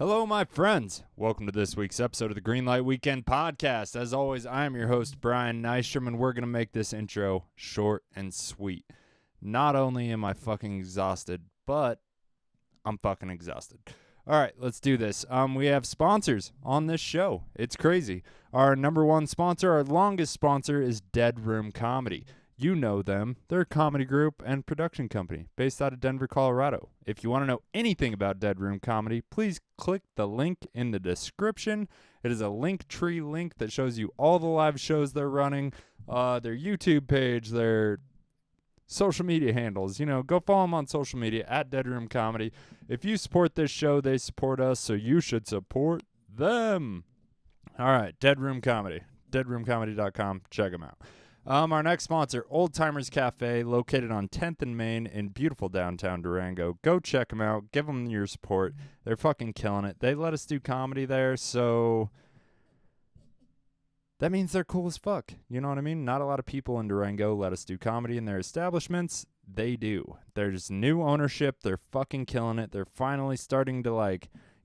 Hello, my friends. Welcome to this week's episode of the Greenlight Weekend Podcast. As always, I am your host, Brian Nystrom, and we're going to make this intro short and sweet. Not only am I fucking exhausted, but I'm fucking exhausted. All right, let's do this. We have sponsors on this show. It's crazy. Our number one sponsor, our longest sponsor, is Dead Room Comedy. You know them. They're a comedy group and production company based out of Denver, Colorado. If you want to know anything about Dead Room Comedy, please click the link in the description. It is a Linktree link that shows you all the live shows they're running, their YouTube page, their social media handles. You know, go follow them on social media at Dead Room Comedy. If you support this show, they support us, so you should support them. All right, Dead Room Comedy. deadroomcomedy.com. Check them out. Our next sponsor, Old Timers Cafe, located on 10th and Main in beautiful downtown Durango. Go check them out. Give them your support. They're fucking killing it. They let us do comedy there, so that means they're cool as fuck. You know what I mean? Not a lot of people in Durango let us do comedy in their establishments. They do. There's new ownership. They're fucking killing it. They're finally starting to,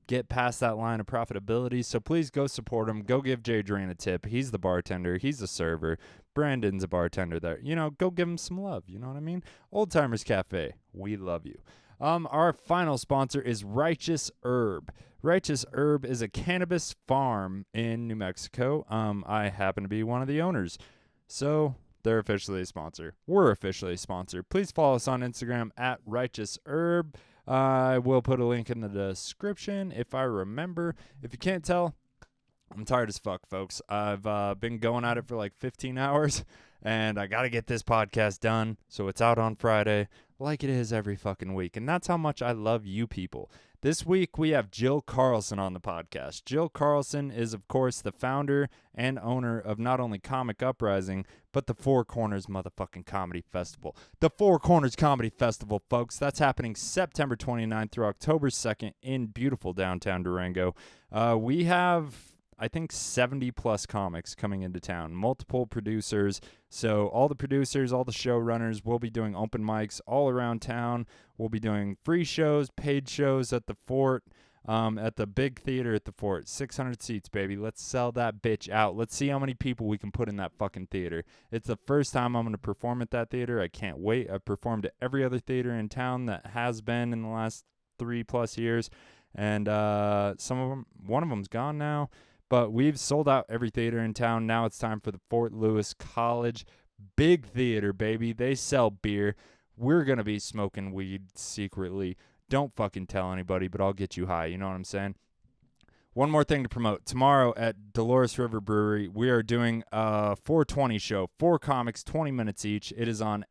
get past that line of profitability. So please go support them. Go give Jay Drain a tip. He's the bartender. He's the server. Brandon's a bartender there. You know, go give him some love. You know what I mean? Old Timers Cafe. We love you. Our final sponsor is Righteous Herb. Righteous Herb is a cannabis farm in New Mexico. I happen to be one of the owners. So they're officially a sponsor. We're officially a sponsor. Please follow us on Instagram at Righteous Herb. I will put a link in the description if I remember. If you can't tell, I'm tired as fuck, folks. I've been going at it for 15 hours, and I got to get this podcast done, so it's out on Friday, like it is every fucking week. And that's how much I love you people. This week, we have Jill Carlson on the podcast. Jill Carlson is, of course, the founder and owner of not only Comic Uprising, but the Four Corners motherfucking Comedy Festival. The Four Corners Comedy Festival, folks. That's happening September 29th through October 2nd in beautiful downtown Durango. We have, I think, 70-plus comics coming into town, multiple producers. So all the producers, all the showrunners will be doing open mics all around town. We'll be doing free shows, paid shows at the Fort, at the big theater at the Fort. 600 seats, baby. Let's sell that bitch out. Let's see how many people we can put in that fucking theater. It's the first time I'm going to perform at that theater. I can't wait. I've performed at every other theater in town that has been in the last 3+ years. And one of them's gone now. But we've sold out every theater in town. Now it's time for the Fort Lewis College big theater, baby. They sell beer. We're going to be smoking weed secretly. Don't fucking tell anybody, but I'll get you high. You know what I'm saying? One more thing to promote. Tomorrow at Dolores River Brewery, we are doing a 420 show. 4 comics, 20 minutes each. It is on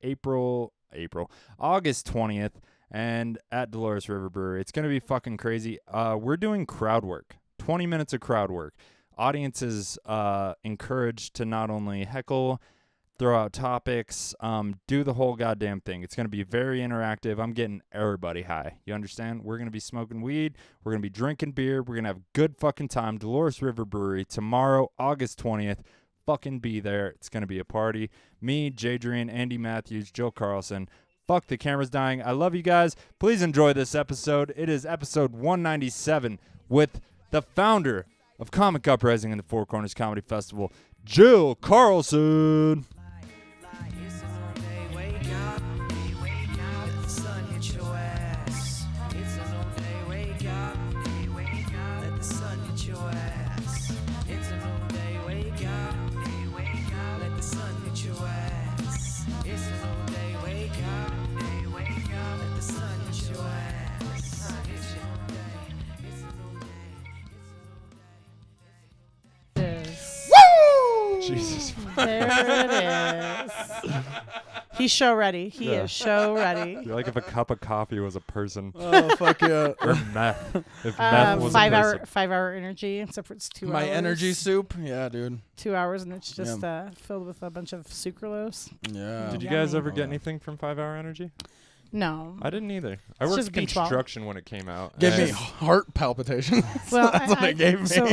August 20th, and at Dolores River Brewery. It's going to be fucking crazy. We're doing crowd work. 20 minutes of crowd work. Audience is encouraged to not only heckle, throw out topics, do the whole goddamn thing. It's going to be very interactive. I'm getting everybody high. You understand? We're going to be smoking weed. We're going to be drinking beer. We're going to have good fucking time. Dolores River Brewery tomorrow, August 20th. Fucking be there. It's going to be a party. Me, Jadrian, Andy Matthews, Jill Carlson. Fuck, the camera's dying. I love you guys. Please enjoy this episode. It is episode 197 with the founder of Comic Uprising and the Four Corners Comedy Festival, Jill Carlson. Jesus. There it is. He's show ready. He is show ready. You're like if a cup of coffee was a person. Oh, fuck yeah. Or meth. If meth was a person. 5 hour energy, except for it's 2 hours. My energy soup? Yeah, dude. 2 hours, and it's just filled with a bunch of sucralose. Yeah. Did you guys ever get anything from 5 Hour Energy? No. I didn't either. I It's worked just B12. construction when it came out. Gave me and- heart palpitations. Well, That's what it gave me. So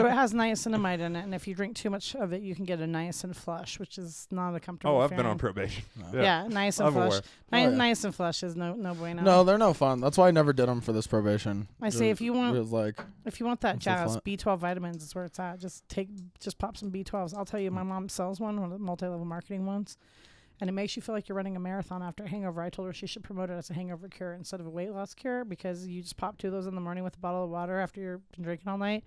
it has niacinamide in it, and if you drink too much of it, you can get a niacin flush, which is not a comfortable. Oh, I've been on feeling. probation. Yeah, niacin I'm flush. aware. Oh, yeah. Niacin flush is no bueno. No, they're no fun. That's why I never did them for this probation. I say if you want- it was like, If you want that What's the jazz, flat? B12 vitamins is where it's at. Just pop some B12s. I'll tell you, my mom sells one of the multi-level marketing ones, and it makes you feel like you're running a marathon after a hangover. I told her she should promote it as a hangover cure instead of a weight loss cure, because you just pop 2 of those in the morning with a bottle of water after you've been drinking all night,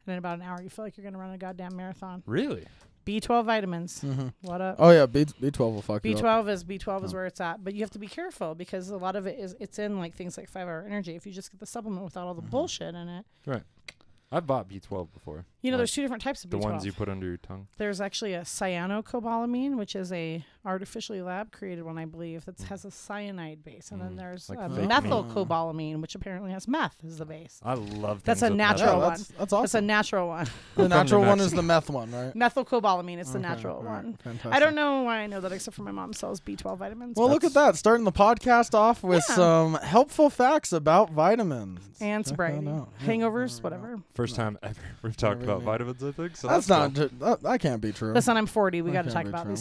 and in about an hour you feel like you're gonna run a goddamn marathon. Really? B12 vitamins. What up? oh yeah, B12 will fuck you up. B12 is where it's at, but you have to be careful because a lot of it's in like things like 5 Hour Energy. If you just get the supplement without all the bullshit in it, Right. I've bought B12 before. you know, Like there's 2 different types of the B12. ones you put under your tongue. There's actually a cyanocobalamin, which is a artificially lab created one, I believe, that has a cyanide base, and then there's Like a fake meat. methylcobalamin, which apparently has meth as the base. I love That's things a with natural meth. one. That's That's a awesome. natural one. The From natural New one is Mexico. the meth one, right? Methylcobalamin, it's the Okay, natural all right, one. fantastic. I don't know why I know that, except for my mom sells B12 vitamins. Well, but- look at that. Starting the podcast off with Yeah. some helpful facts about vitamins. And Check sobriety. that out. Yeah, Hangovers, there we go. whatever. First time ever we've talked Never about even- vitamins, I think. So That's cool. not. That can't be true. Listen, I'm 40. We That got to can't talk be about true.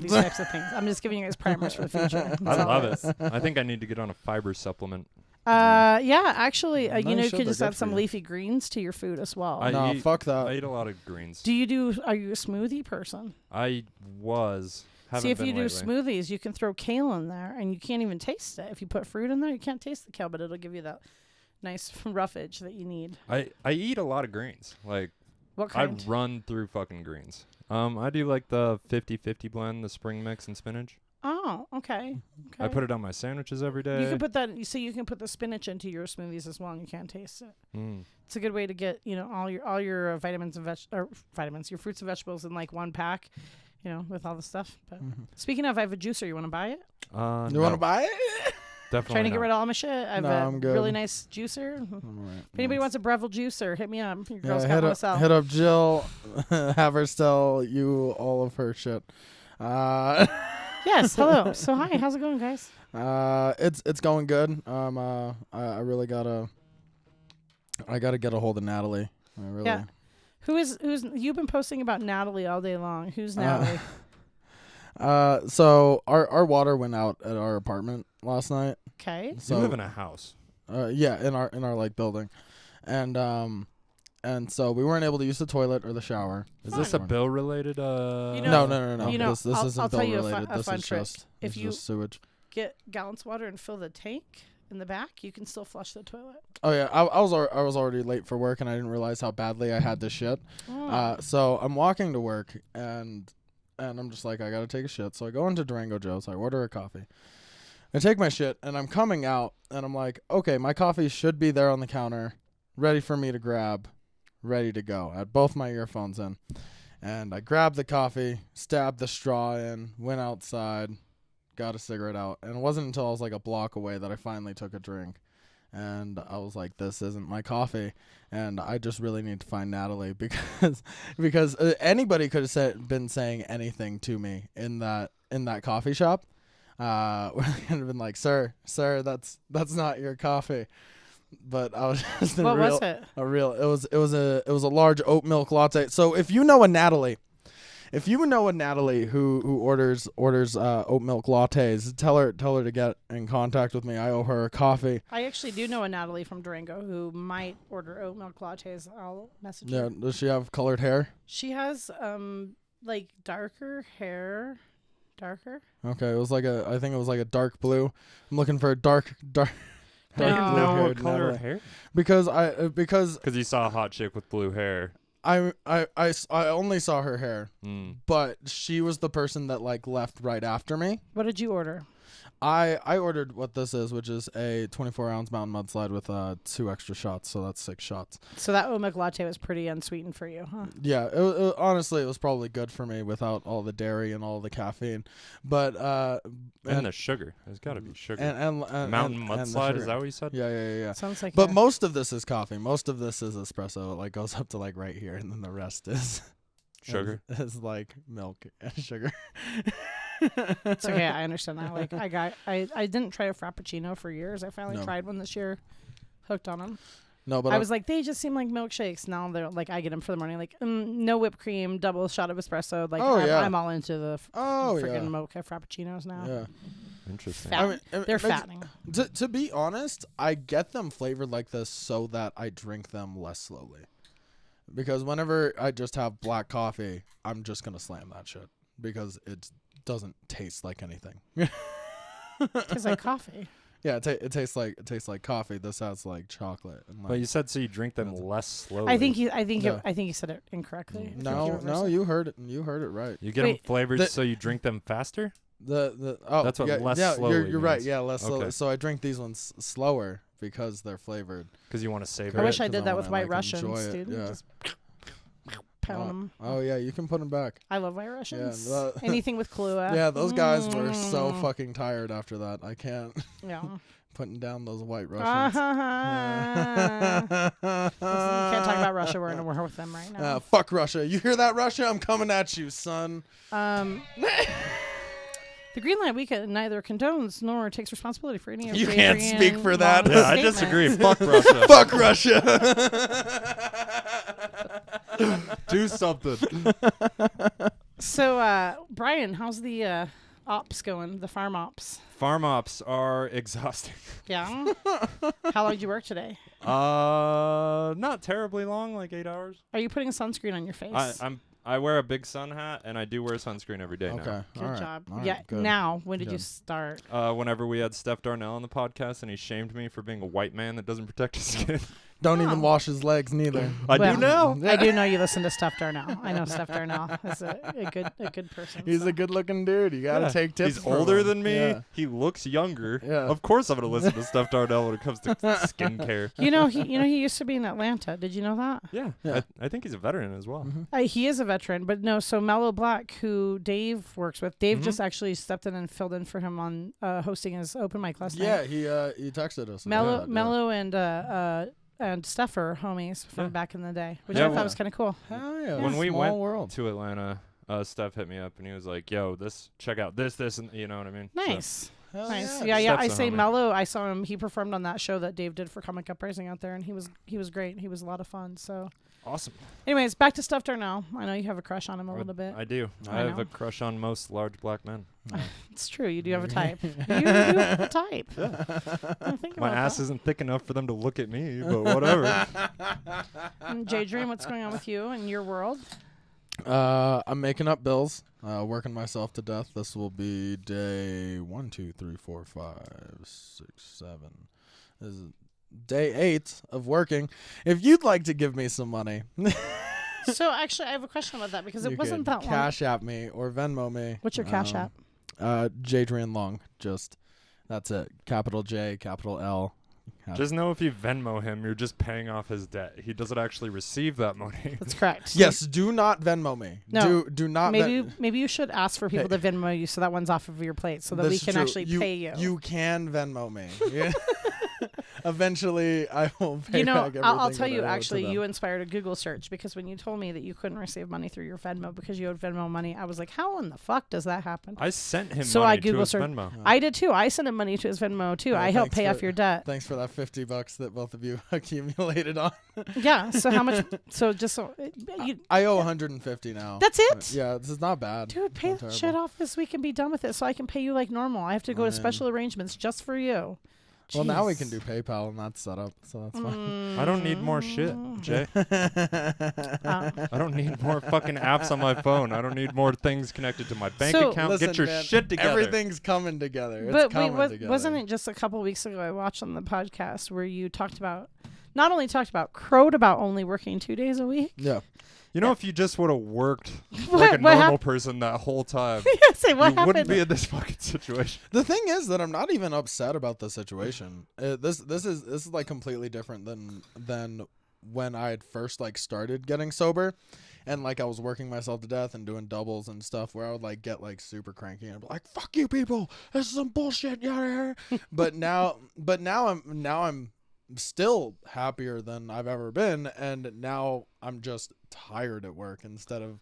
these types of things. I'm just giving you guys primers for the future. I That's all love is. it. I think I need to get on a fiber supplement. Yeah, actually, No, you know, you you should. could They're just good add for some you. leafy greens to your food as well. I No, eat- fuck that. I eat a lot of greens. Are you a smoothie person? I was. Haven't See, if been you do lately. smoothies, you can throw kale in there, and you can't even taste it. If you put fruit in there, you can't taste the kale, but it'll give you that nice roughage that you need. I eat a lot of greens. Like What I kind? run through fucking greens. I do like the 50-50 blend, the spring mix and spinach. Oh, okay. I put it on my sandwiches every day. You can put that. You see, you can put the spinach into your smoothies as well, and you can't taste it. Mm. It's a good way to get all your vitamins and your fruits and vegetables in like one pack, with all the stuff. But speaking of, I have a juicer. You want to buy it? You No, want to buy it? Definitely Trying to get not. rid of all my shit. I have No, a I'm good. really nice juicer. I'm all right. If anybody wants a Breville juicer, hit me up. Your girl's got hit one to up, sell. hit up Jill. Have her sell you all of her shit. Yes, hello. So hi, how's it going, guys? It's going good. I really gotta get a hold of Natalie. I really. Yeah. Who's you've been posting about Natalie all day long? Who's Natalie? So our water went out at our apartment last night. Okay. So You live in a house. yeah, in our like building, and so we weren't able to use the toilet or the shower. Is this a Fine. bill related? You No, know- no. you know, This I'll isn't tell bill you a related. This fun is trick. just If this you- is just sewage. Get gallons of water and fill the tank in the back. You can still flush the toilet. Oh yeah, I was already late for work and I didn't realize how badly I had this shit. Oh. So I'm walking to work and I'm just like, I gotta take a shit. So I go into Durango Joe's. I order a coffee. I take my shit and I'm coming out and I'm like, okay, my coffee should be there on the counter, ready for me to grab, ready to go. I had both my earphones in, and I grabbed the coffee, stabbed the straw in, went outside, got a cigarette out, and it wasn't until I was like a block away that I finally took a drink. And I was like, this isn't my coffee. And I just really need to find Natalie because anybody could have been saying anything to me in that coffee shop. Where they could have been like, sir, that's not your coffee. But I was just What was it? It was a large oat milk latte. So if you know a Natalie who orders oat milk lattes, tell her to get in contact with me. I owe her a coffee. I actually do know a Natalie from Durango who might order oat milk lattes. I'll message Yeah, her. does she have colored hair? She has like darker hair. Darker? Okay, I think it was like a dark blue. I'm looking for a dark No. How do you know blue-haired what color Natalie. hair? because Because you saw a hot chick with blue hair. I only saw her hair, Mm. but she was the person that like left right after me. What did you order? I ordered what this is, which is a 24-ounce mountain mudslide with 2 extra shots, so that's 6 shots. So that oat milk latte was pretty unsweetened for you, huh? Yeah, honestly, it was probably good for me without all the dairy and all the caffeine, but And the sugar. There's got to be sugar. and Mountain and the mudslide, is sugar. that what you said? Yeah. Sounds like But a- most of this is coffee. Most of this is espresso. It like goes up to like right here, and then the rest is Sugar. is like milk and sugar. It's okay. I understand that. Like I didn't try a Frappuccino for years. I finally No. tried one this year. Hooked on them. No, but I was like, they just seem like milkshakes. Now they're like, I get them for the morning. Like, no whipped cream, double shot of espresso. Like, I'm all into the freaking mocha Frappuccinos now. Yeah. Interesting. They're fattening. To be honest, I get them flavored like this so that I drink them less slowly. Because whenever I just have black coffee, I'm just gonna slam that shit because it doesn't taste like anything. Tastes like coffee. Yeah, it tastes like coffee. This has like chocolate. And like, But you said so you drink them less slowly. I think you said it incorrectly. No, you heard it. You heard it right. You get them flavored so you drink them faster? That's what less slowly You're right. means. Yeah, less slowly. Okay. So I drink these ones slower because they're flavored. Because you want to savor I it. wish I 'Cause did I that with wanna, White like, Russians, enjoy it, dude. yeah. Just pound them. Oh yeah, you can put them back. I love White Russians. Yeah, Anything with Kahlua. Yeah, those guys were so fucking tired after that. I can't Yeah. putting down those White Russians. Listen, you can't talk about Russia. We're in a war with them right now. Fuck Russia. You hear that, Russia? I'm coming at you, son. The Green Light Weekend neither condones nor takes responsibility for any of You can't speak for that. Yeah, I statements. disagree. Fuck Russia. Fuck Russia. Do something. So, Brian, how's the ops going? The farm ops? Farm ops are exhausting. Yeah. How long did you work today? Not terribly long, like 8 hours. Are you putting sunscreen on your face? I wear a big sun hat and I do wear sunscreen every day Okay. now. Good job. All right, Yeah. good. Now, when did you Good. start? Whenever we had Steph Darnell on the podcast and he shamed me for being a white man that doesn't protect his skin. Don't Oh. even wash his legs neither. I Well, do now. I do know you listen to Steph Darnell. I know Steph Darnell is a good person. He's so. a good-looking dude. You gotta Yeah. take tips. He's from older him. than me. Yeah. He looks younger. Yeah. Of course I'm going to listen to Steph Darnell when it comes to skincare. He used to be in Atlanta. Did you know that? Yeah. Yeah. I think he's a veteran as well. He is a veteran, but no. So Mellow Black, who Dave works with, Dave Mhm. just actually stepped in and filled in for him on hosting his open mic last Yeah, night. he texted us. Mellow, Yeah, Mellow, and Steph are homies from Yeah. back in the day, which Yeah, I thought well- was kind of cool. Hell yeah. When we Small went world. to Atlanta, Steph hit me up and he was like, "Yo, check out this, and you know what I mean." So, Nice. Hell Nice. yeah. Yeah. I Steph's a say homie. Mellow. I saw him. He performed on that show that Dave did for Comic Uprising out there, and he was great. He was a lot of fun. So, awesome. anyways, back to Steph Darnell. I know you have a crush on him a little bit. I do. I I have know. a crush on most large black men. It's true. You do have a type. you have a type. I think My about ass that. isn't thick enough for them to look at me, but whatever. And J Dream, what's going on with you in your world? I'm making up bills, working myself to death. This will be day 1, 2, 3, 4, 5, 6, 7. This is day 8 of working. If you'd like to give me some money, So actually, I have a question about that because you it wasn't could that long. cash app me or Venmo me. What's your cash app? Jadrian Long. Just that's it. Capital J, capital L. Just know if you Venmo him, you're just paying off his debt. He doesn't actually receive that money. That's correct. Yes, do not Venmo me. No, do not. Maybe you should ask for people to Venmo you so that one's off of your plate so that we This is can true. actually pay you. You can Venmo me. Yeah. Eventually, I will pay You know, back everything I'll tell that you, I owe to actually, them. you inspired a Google search because when you told me that you couldn't receive money through your Venmo because you owed Venmo money, I was like, how in the fuck does that happen? I sent him So money I to Google his search- Venmo. I did too. I sent him money to his Venmo too. Yeah, I helped thanks pay for- off your debt. Thanks for that $50 that both of you accumulated on. Yeah. So how much? So just so you, I owe 150 now. that's it. Yeah, this is not bad. Dude, pay Not that terrible. shit off this week and be done with it so I can pay you like normal. I have to go to Man. special arrangements just for you. Well, now we Jeez. can do PayPal and that's set up, so that's fine. I don't need more shit, Jay. Uh, I don't need more fucking apps on my phone. I don't need more things connected to my bank So- account. Listen, Get your man, shit together. Everything's coming together. It's but wait, coming together. wasn't it just a couple weeks ago I watched on the podcast where you talked about, not only talked about, crowed about only working 2 days a week? Yeah. You know, if you just would have worked What- like a what normal hap- person that whole time, Say, what you wouldn't happened? be in this fucking situation. The thing is that I'm not even upset about the situation. This is like completely different than when I had first like started getting sober, and like I was working myself to death and doing doubles and stuff where I would like get like super cranky and I'd be like, "Fuck you people, this is some bullshit, get out of here." but now I'm still happier than I've ever been, and now I'm just tired at work instead of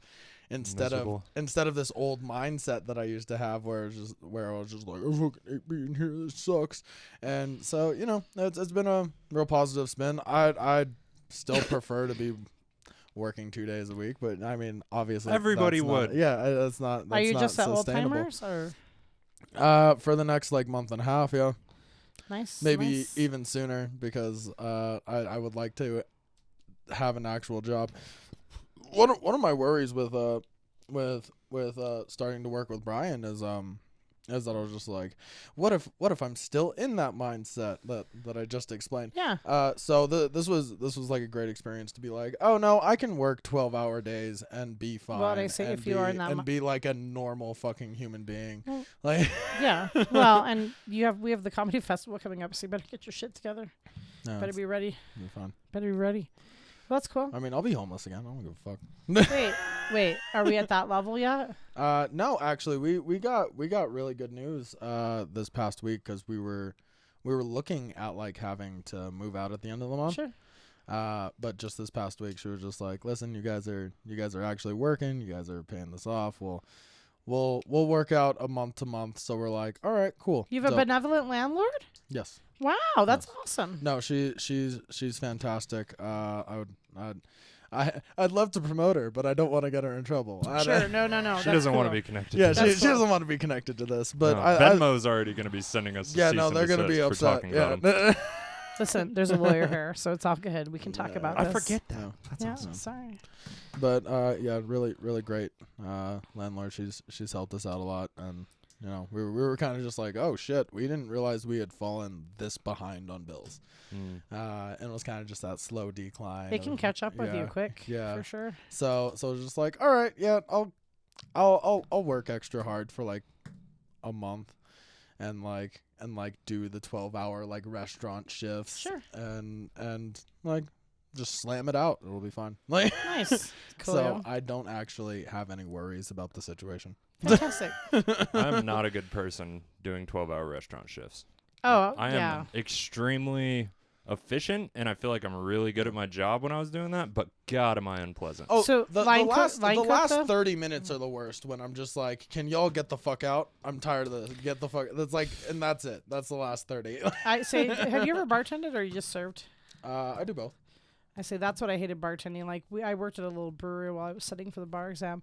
instead Miserable. of this old mindset that I used to have where I was just like, I fucking hate being here, this sucks. And so, you know, it's been a real positive spin. I'd still prefer to be working 2 days a week, but I mean, obviously Everybody that's would. not, yeah, that's not Are you not just at old sustainable. timers or For the next like month and a half, yeah. nice? Maybe nice. even sooner, because I would like to have an actual job. One of my worries with starting to work with Brian is that I was just like, what if I'm still in that mindset that I just explained? Yeah. So this was like a great experience to be like, oh no, I can work 12-hour days and be fine. Well, they say and if you are in that and be like a normal fucking human being. Well, Like, yeah. Well, and we have the comedy festival coming up, so you better get your shit together. no, Better be ready. it'll be fun. Better be ready. Well, that's cool. I mean, I'll be homeless again. I don't give a fuck. Wait. Are we at that level yet? No, actually, we got really good news this past week, because we were looking at like having to move out at the end of the month. Sure. But just this past week, she was just like, "Listen, you guys are actually working. You guys are paying this off. We'll work out a month to month." So we're like, "All right, cool." You have a So- benevolent landlord? Yes. Wow, that's Yes. awesome. No, she's fantastic. I'd love to promote her, but I don't want to get her in trouble. Sure. No. She that's doesn't want to cool. be connected. Yeah, to she That's cool. doesn't want to be connected to this, but No, I Venmo's already going to be sending us. yeah, cease no, and they're gonna be desist for upset. talking Yeah. about 'em. Listen, there's a lawyer here, so it's all good. We can talk Yeah. about I this. forget that. No. That's Yeah, awesome. sorry. But yeah, really great landlord. She's helped us out a lot, and you know, we were kind of just like, oh shit, we didn't realize we had fallen this behind on bills, Mm. and it was kind of just that slow decline. They can catch up with you quick, yeah. for sure. So it was just like, all right, yeah, I'll work extra hard for like a month, and do the 12-hour like restaurant shifts, Sure. and like just slam it out. It'll be fine. Like. Nice. Cool. So I don't actually have any worries about the situation. Fantastic. I'm not a good person doing 12-hour restaurant shifts. Oh, I am yeah. extremely efficient, and I feel like I'm really good at my job when I was doing that, but God, am I unpleasant. Oh, So, the line cook- last line the cook, last though? 30 minutes are the worst, when I'm just like, can y'all get the fuck out? I'm tired of this. Get the fuck. That's like, and that's it. That's the last 30. I say, have you ever bartended or you just served? I do both. I say that's what I hated bartending. Like I worked at a little brewery while I was studying for the bar exam.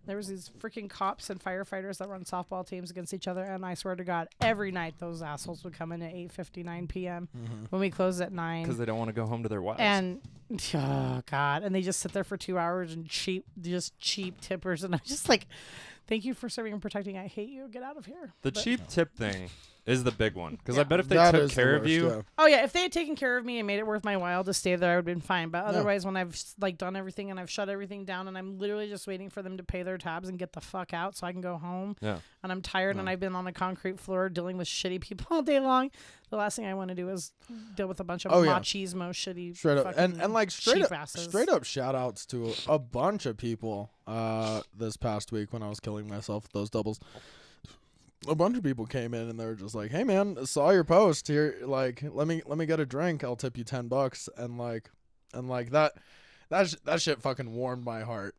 There was these freaking cops and firefighters that run softball teams against each other, and I swear to God, every night those assholes would come in at 8:59 p.m. when we closed at 9. Because they don't want to go home to their wives. And oh God, and they just sit there for 2 hours and cheap tippers, and I'm just like, thank you for serving and protecting. I hate you. Get out of here. the But- cheap tip thing is the big one. Because I Yeah. bet if they That took is the care of worst, you, yeah. Oh yeah, if they had taken care of me and made it worth my while to stay there, I would have been fine. But Yeah. otherwise, when I've like done everything and I've shut everything down and I'm literally just waiting for them to pay their tabs and get the fuck out so I can go home, yeah. and I'm tired and I've been on a concrete floor dealing with shitty people all day long, the last thing I want to do is deal with a bunch of Oh, yeah. machismo shitty Straight up, fucking and like cheap straight asses. up shout outs to a bunch of people this past week when I was killing myself with those doubles. A bunch of people came in and they were just like, "Hey man, saw your post here. Like, let me get a drink. I'll tip you $10." And like that shit fucking warmed my heart.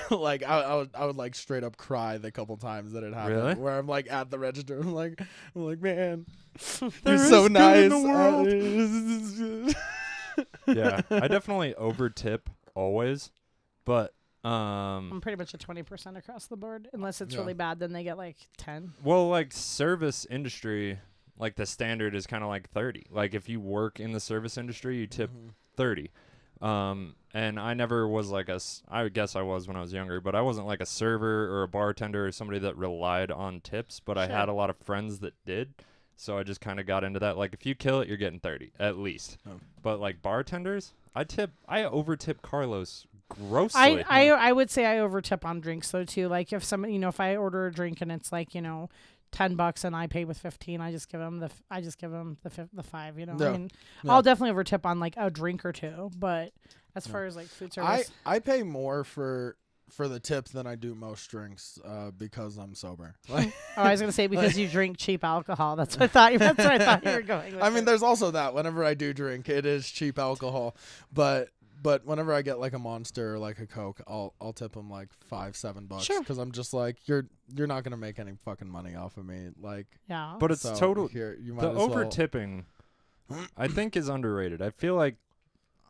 Like I would like straight up cry the couple times that it happened. Really? Where I'm like at the register. I'm like, man, There you're is so good nice. in the Yeah. I definitely over tip always. But I'm pretty much at 20% across the board. Unless it's Yeah. really bad, then they get like 10. well, like service industry, like the standard is kind of like 30. Like if you work in the service industry, you tip 30. And I never was like I guess I was when I was younger, but I wasn't like a server or a bartender or somebody that relied on tips, but I Sure. had a lot of friends that did. So I just kind of got into that. Like if you kill it, you're getting 30 at least. Oh. But like bartenders, I over tip Carlos grossly. I would say I overtip on drinks though too. Like if somebody, if I order a drink and it's like, $10 and I pay with 15, I just give them the 5, Yeah. I mean, Yeah. I'll definitely overtip on like a drink or two, but as far as like food service, I pay more for the tip than I do most drinks because I'm sober. Like, I was going to say because you drink cheap alcohol. That's what I thought you were going with. I mean, it. there's also that. Whenever I do drink, it is cheap alcohol, but But whenever I get like a Monster or like a Coke, I'll tip them like $5-7 Sure. because I'm just like you're not gonna make any fucking money off of me. Like, Yeah. But it's so total. Here, you might The as well. over tipping, I think, is underrated. I feel like,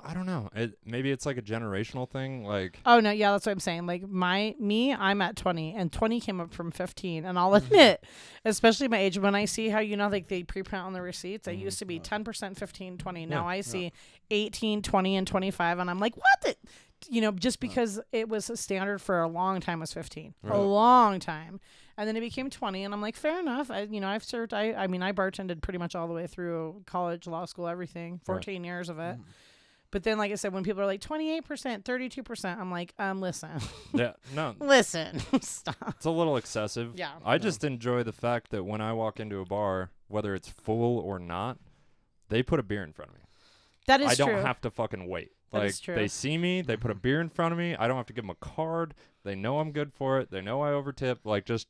I don't know. Maybe it's like a generational thing. Like, Oh no, yeah, that's what I'm saying. Like I'm at 20, and 20 came up from 15, and I'll admit, especially my age, when I see how like they pre-print on the receipts, it used to be 10%, 15, 20. Now I see 18, 20, and 25, and I'm like, what? Just because it was a standard for a long time was 15, a long time, and then it became 20, and I'm like, fair enough. I've served. I bartended pretty much all the way through college, law school, everything, 14 years of it. But then, like I said, when people are like 28%, 32%, I'm like, listen. yeah, no. Listen. Stop. It's a little excessive. Yeah. I just enjoy the fact that when I walk into a bar, whether it's full or not, they put a beer in front of me. That is I true. don't have to fucking wait. That Like, is true. they see me, they put a beer in front of me. I don't have to give them a card. They know I'm good for it. They know I overtip. Like, just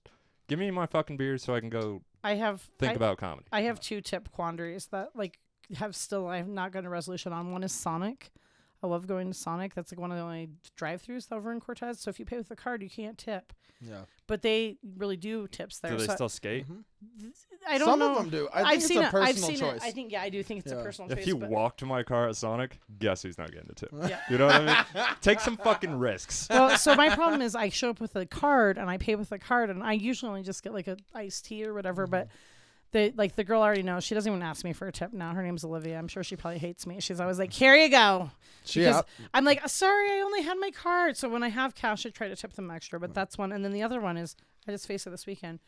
give me my fucking beer so I can go think about comedy. I have 2 tip quandaries that I have not gotten a resolution on. One is Sonic. I love going to Sonic. That's like one of the only drive-thrus over in Cortez. So if you pay with a card, you can't tip. Yeah. But they really do tips there. Do they so still skate? I don't Some know. of them do. I I've think it's seen a it. personal I've seen choice. it. I think I do think it's a personal choice. If you but walk to my car at Sonic, guess who's not getting a tip? Yeah. You know what I mean? Take some fucking risks. Well, so my problem is I show up with a card and I pay with a card, and I usually only just get like a iced tea or whatever, but the girl already knows. She doesn't even ask me for a tip now. Her name's Olivia. I'm sure she probably hates me. She's always like, here you go. Because I'm like, sorry, I only had my card. So when I have cash, I try to tip them extra, but that's one. And then the other one is, I just faced it this weekend.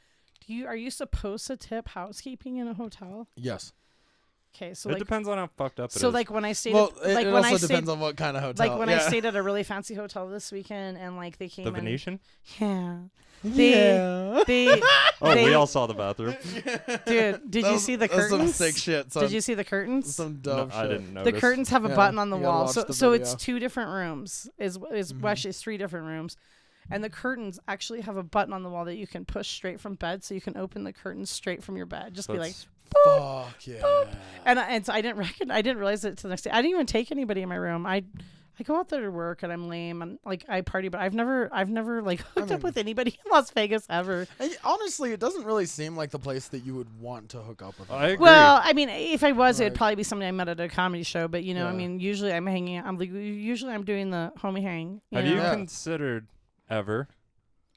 Are you supposed to tip housekeeping in a hotel? Yes. Okay, so It depends on how fucked up it is. So like when I stayed, Well, like it when also I stayed, depends on what kind of hotel. like when I stayed at a really fancy hotel this weekend, and like they came the in, Venetian? yeah, Yeah. We all saw the bathroom. dude, did you see the That's some curtains? sick shit. Did you see the curtains? Some No, dope shit. I didn't know. The curtains have a Yeah, button on the you gotta wall, watch so the so it's video. 2 different rooms. Well, actually, it's 3 different rooms, and the curtains actually have a button on the wall that you can push straight from bed, so you can open the curtains straight from your bed. Just be like, Fuck yeah. and so I didn't realize it till the next day. I didn't even take anybody in my room. I go out there to work and I'm lame and like I party, but I've never like hooked up with anybody in Las Vegas ever. And honestly, it doesn't really seem like the place that you would want to hook up with. I agree. Well, I mean, if I was, Right. it'd probably be somebody I met at a comedy show. But I Yeah. mean, usually I'm hanging out. Usually I'm doing the homie hang. Have know? you Yeah. considered ever,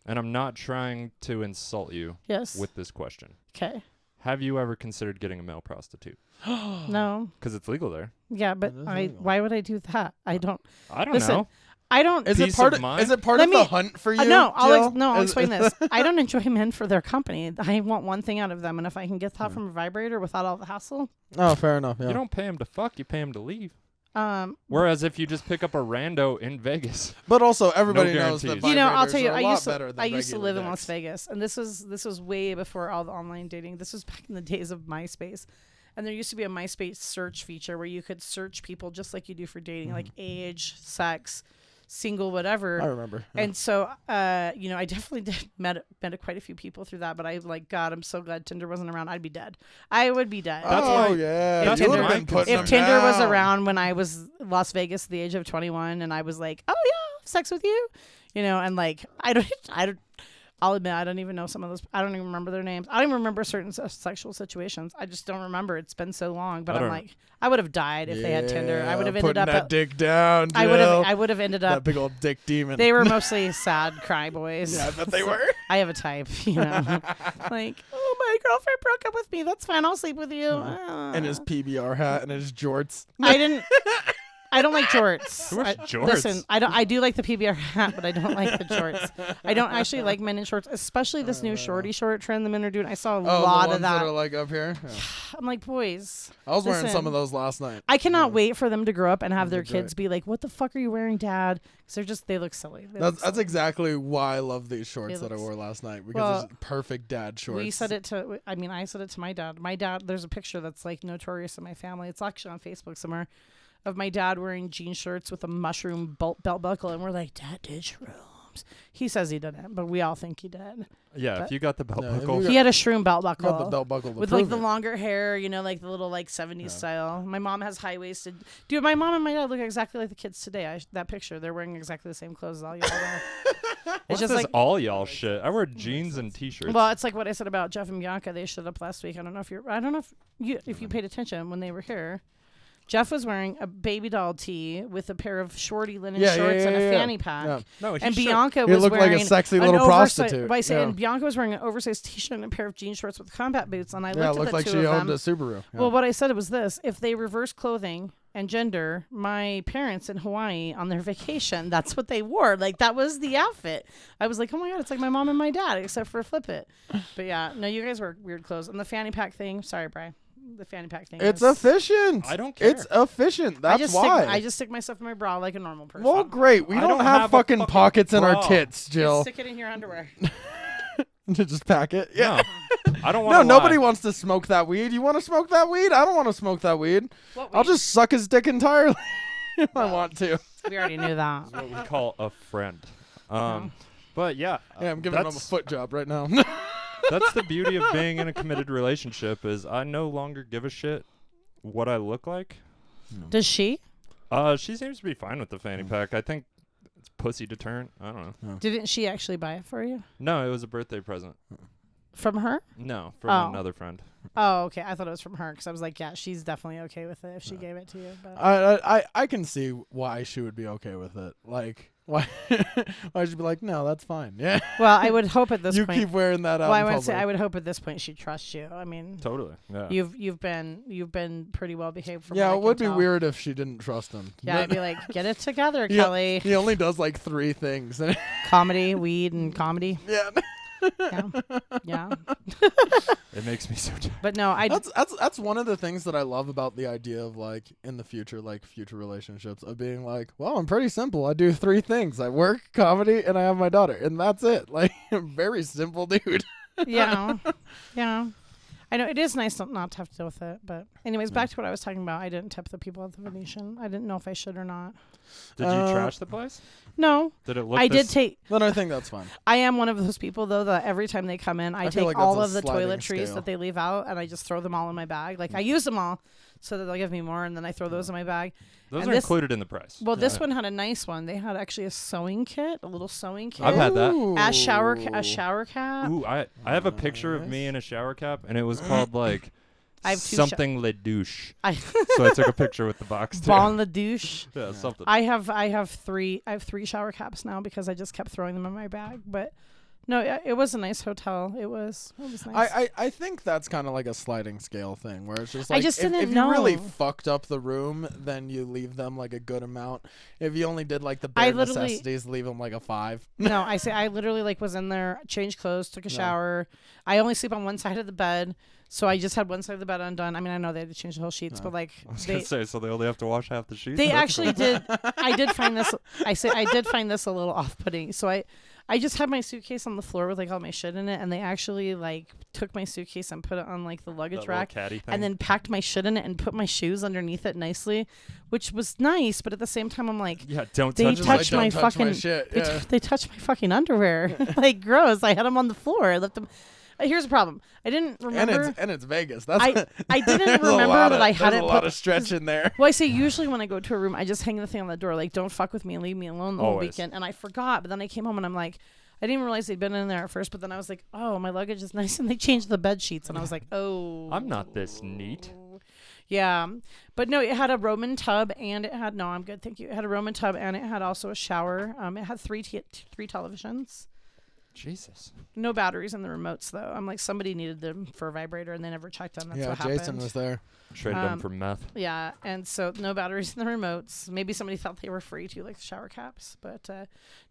and I'm not trying to insult you Yes. with this question, Okay. have you ever considered getting a male prostitute? No. Because it's legal there. Yeah, but It is legal. why would I do that? I don't. I don't Listen, know. I don't. Is it Peace part of of mind? is it part Let of me- the hunt for you? No, I'll Jill? explain this. I don't enjoy men for their company. I want one thing out of them, and if I can get that from a vibrator without all the hassle, Oh, fair enough. Yeah. You don't pay him to fuck, you pay him to leave. um, Whereas if you just pick up a rando in Vegas, But also, everybody knows that guarantees. I'll vibrators tell you, are a I lot used better to than I used to regular live in dicks. Las Vegas, and this was way before all the online dating. This was back in the days of MySpace, and there used to be a MySpace search feature where you could search people just like you do for dating, like age, sex, single, whatever. I remember. Yeah. And so, I definitely met quite a few people through that. But I God, I'm so glad Tinder wasn't around. I'd be dead. I would be dead. That's oh why- yeah, If you would've Tinder- been putting If them Tinder was down. around when I was Las Vegas at the age of 21, and I was like, oh yeah, I'll have sex with you, and like I'll admit I don't even know some of those. I don't even remember their names. I don't even remember certain sexual situations. I just don't remember. It's been so long. But I I'm don't- like, I would have died if they had Tinder. I would have ended putting up. that dick down. I would have ended that up. big old dick demon. They were mostly sad cry boys. Yeah, I bet they were. I have a type, like, oh, my girlfriend broke up with me. That's fine. I'll sleep with you. And his PBR hat and his jorts. I don't like jorts. Who wears jorts? Listen, I do like the PBR hat, but I don't like the jorts. I don't actually like men in shorts, especially this new shorty short trend the men are doing. I saw a lot the ones of that. are like up here. Yeah. I'm like, boys, I was wearing listen, some of those last night. I cannot wait for them to grow up and have their They're great. kids be like, what the fuck are you wearing, Dad? Because they look silly. They look That's silly. exactly why I love these shorts that I looks- wore last night because Well, it's perfect dad shorts. I said it to my dad. My dad, there's a picture that's like notorious in my family. It's actually on Facebook somewhere of my dad wearing jean shirts with a mushroom belt buckle. And we're like, Dad did shrooms. times. He says he didn't, but we all think he did. Yeah, But- if you got the belt Yeah, if buckle. you He had a shroom belt Got buckle. the belt buckle to With prove like the it. longer hair, you know, like the little like 70s Yeah. style. My mom has high waisted. Dude, my mom and my dad look exactly like the kids today. That picture, they're wearing exactly the same clothes as all y'all wear. What's It's just this like, all y'all shit? I wear jeans and t-shirts. well, it's like what I said about Jeff and Bianca. They showed up last week. I don't know if you paid attention when they were here. Jeff was wearing a baby doll tee with a pair of shorty linen shorts and a fanny pack. Yeah. no, he And should- Bianca He was looked wearing like a sexy an little oversized- prostitute. Well, I say, Yeah. and Bianca was wearing an oversized t-shirt and a pair of jean shorts with combat boots. And I Yeah, it looked at looked the like two she of owned them. a Subaru. Yeah. Well, what I said was this: if they reverse clothing and gender, my parents in Hawaii on their vacation, that's what they wore. Like that was the outfit. I was like, oh my god, it's like my mom and my dad, except for Flip It. But yeah, no, you guys wear weird clothes. And the fanny pack thing, sorry, Bri. The fanny pack thing. It's is- efficient. I don't care. It's efficient. That's why. I just stick my stuff in my bra like a normal person. Well, great. We I don't don't have have a fucking fucking pockets in our bra. tits, Just Jill. stick it in your underwear. To just pack it. Yeah. No, I don't want No, to nobody wants to smoke that weed. You want to smoke that weed? I don't want to smoke that weed. What I'll weed? just suck his dick entirely if I want to. We already knew that. what we call a friend. But yeah, Yeah, I'm giving him a that's, foot job right now. that's the beauty of being in a committed relationship is I no longer give a shit what I look like. Does she? She seems to be fine with the fanny pack. I think it's pussy deterrent. I don't know. Didn't she actually buy it for you? No, it was a birthday present. From her? No, from Oh. another friend. Oh, okay. I thought it was from her because I was like, yeah, she's definitely okay with it if she gave it to you. But I can see why she would be okay with it. Like, why she'd be like, no, that's fine. Yeah. well, I would hope at this You point. keep wearing that out Well, I in would say public. I would hope at this point she trusts you. I mean, Totally. Yeah. you've been pretty well behaved from Yeah, what I it can would be tell. weird if she didn't trust him. Yeah, I'd be like, get it together, Yeah. Kelly. He only does like 3 things. Comedy, weed, and comedy. Yeah. Yeah, yeah. It makes me so tired. But no, That's one of the things that I love about the idea of like in the future, like future relationships, of being like, well, I'm pretty simple. I do 3 things: I work, comedy, and I have my daughter, and that's it. Like, very simple, dude. yeah, yeah. I know it is nice not to have to deal with it. But anyways, back to what I was talking about. I didn't tip the people at the Venetian. I didn't know if I should or not. Did you trash the place? No, Did it look? I did take. Then I think that's fine. I am one of those people though that every time they come in, I feel take like that's all a of the sliding toiletries scale. that they leave out and I just throw them all in my bag. Like I use them all so that they'll give me more, and then I throw those in my bag. Those and are this- included in the price. Well, this Yeah. one had a nice one. They had actually a sewing kit, a little sewing kit. I've had that. a shower Ooh. shower cap. Ooh, I have a picture of me in a shower cap, and it was called like I have 2 something le douche. I So I took a picture with the box too. Bon la douche. Yeah, something. I have 3 shower caps now because I just kept throwing them in my bag. But no, it was a nice hotel. It was nice. I think that's kind of like a sliding scale thing where it's just I like just if didn't you really know. fucked up the room, then you leave them like a good amount. If you only did like the I bare literally- necessities, leave them like a 5. No, I literally like was in there, changed clothes, took a No. shower. I only sleep on one side of the bed, so I just had one side of the bed undone. I mean, I know they had to change the whole sheets, No. but like I was they gonna say, so they only have to wash half the sheets. they That's actually did. I did find this. I did find this a little off-putting. So I just had my suitcase on the floor with like all my shit in it, and they actually like took my suitcase and put it on like the that luggage little rack. caddy thing. And then packed my shit in it and put my shoes underneath it nicely, which was nice. But at the same time, I'm like, yeah, don't they touch Just touched like, my don't touch my fucking- shit. they, Yeah. they touched my fucking underwear. Like gross. I had them on the floor. I left them. Here's the problem. I didn't remember. and it's Vegas. That's I didn't there's a remember lot that of- I hadn't There's a lot put. of stretch in there. Well, I say usually when I go to a room, I just hang the thing on the door, like don't fuck with me and leave me alone the whole Always. weekend. And I forgot, but then I came home and I'm like, I didn't even realize they'd been in there at first. But then I was like, oh, my luggage is nice, and they changed the bed sheets, and I was like, oh, I'm not this neat. Yeah, but no, it had a Roman tub, and it had no, I'm good, thank you. It had a Roman tub, and it had also a shower. It had three televisions. Jesus. No batteries in the remotes though. I'm like, somebody needed them for a vibrator, and they never checked them. That's Yeah, what Jason happened. was there. Traded them for meth. Yeah, and so no batteries in the remotes. Maybe somebody thought they were free too, like the shower caps. But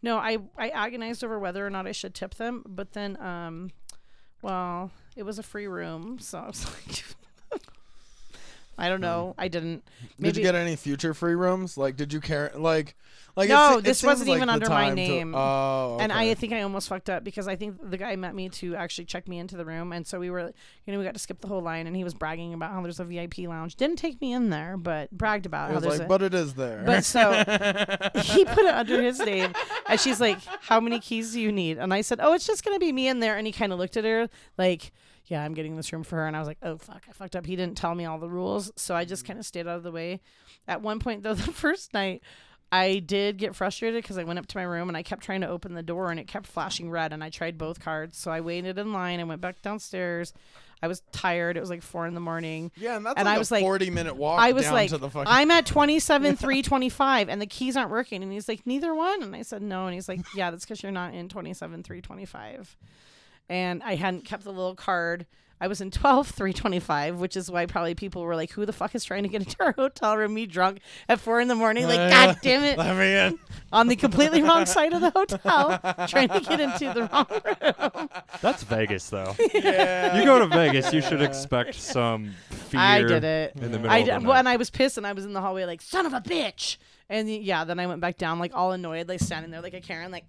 no, I agonized over whether or not I should tip them. But then, well, it was a free room, so I was like, I don't know. I didn't. Maybe, Did you get any future free rooms? Like, did you care? Like No, it this seems wasn't like even the under my time to- name. Oh, And okay. I think I almost fucked up because I think the guy met me to actually check me into the room. And so we were, we got to skip the whole line, and he was bragging about how there's a VIP lounge. Didn't take me in there, but bragged about It how was there's like, a. but it is there. But so he put it under his name, And she's like, how many keys do you need? And I said, oh, it's just going to be me in there. And he kind of looked at her like, yeah, I'm getting this room for her. And I was like, oh, fuck, I fucked up. He didn't tell me all the rules. So I just kind of stayed out of the way. At one point, though, the first night, I did get frustrated because I went up to my room and I kept trying to open the door and it kept flashing red. And I tried both cards. So I waited in line. I went back downstairs. I was tired. It was like 4 a.m. Yeah, and that's and like I a was like, 40-minute walk I was down like, to the fucking... I'm at 27,325 and the keys aren't working. And he's like, neither one. And I said, no. And he's like, yeah, that's because you're not in 27,325. And I hadn't kept the little card. I was in 12,325, which is why probably people were like, who the fuck is trying to get into our hotel room, me drunk at 4 a.m. Like, God damn it. Let me in. On the completely wrong side of the hotel, trying to get into the wrong room. That's Vegas, though. Yeah. You go to Vegas, you should expect some fear I did it. in the middle of the night. Well, and I was pissed, and I was in the hallway like, son of a bitch. And yeah, then I went back down, like all annoyed, like standing there like a Karen, like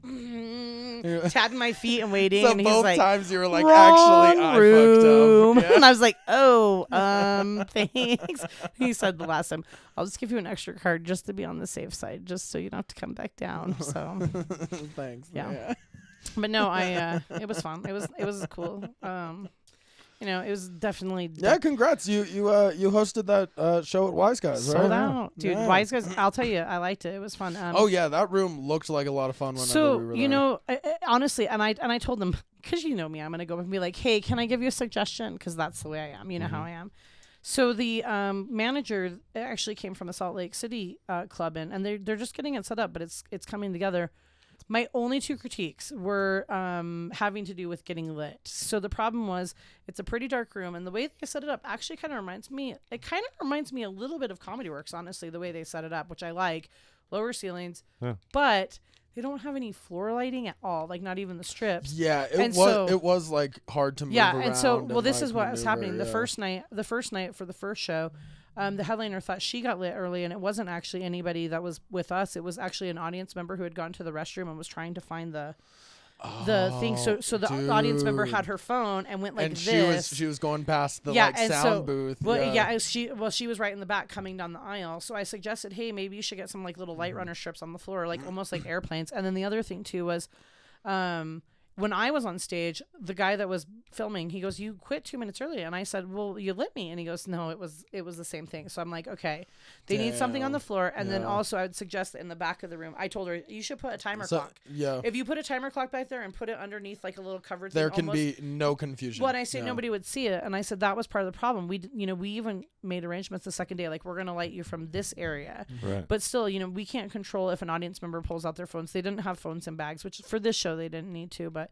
tapping my feet and waiting. So and he's both like, times you were like, wrong actually, room. I fucked up. And I was like, oh, thanks. He said the last time, I'll just give you an extra card just to be on the safe side, just so you don't have to come back down. So Thanks. Yeah. But no, it was fun. It was cool. You know, it was definitely Yeah, congrats. You hosted that show at Wise Guys, right? sold out, dude. Yeah. Wise Guys, I'll tell you, I liked it. It was fun. Oh yeah, that room looked like a lot of fun whenever So we were you there. know, honestly, and I told them, because you know me, I'm gonna go and be like, hey, can I give you a suggestion? Because that's the way I am. You know how I am. So the manager actually came from the Salt Lake City club, and they're just getting it set up, but it's coming together. My only 2 critiques were having to do with getting lit. So the problem was it's a pretty dark room, and the way they set it up actually kind of reminds me a little bit of Comedy Works, honestly, the way they set it up, which I like. Lower ceilings, but they don't have any floor lighting at all, like not even the strips. Yeah, And so- it was like hard to move Yeah, around. and so well, this like, is what was happening. maneuver, The first night for the first show, the headliner thought she got lit early, and it wasn't actually anybody that was with us. It was actually an audience member who had gone to the restroom and was trying to find the thing. So the audience member had her phone and went like and this. she was going past the Yeah, like and sound so- booth. Well, she was right in the back coming down the aisle. So I suggested, hey, maybe you should get some like little light runner strips on the floor, like almost like airplanes. And then the other thing too was, when I was on stage, the guy that was filming, he goes, you quit 2 minutes early. And I said, well, you lit me. And he goes, no, it was the same thing. So I'm like, okay, they need something on the floor. And then also I would suggest that in the back of the room, I told her, you should put a timer clock. Yeah. If you put a timer clock back there and put it underneath like a little covered There thing, can be no confusion. Well, and I say nobody would see it. And I said that was part of the problem. We even made arrangements the second day, like we're going to light you from this area. Right. But still, we can't control if an audience member pulls out their phones. They didn't have phones in bags, which for this show they didn't need to. But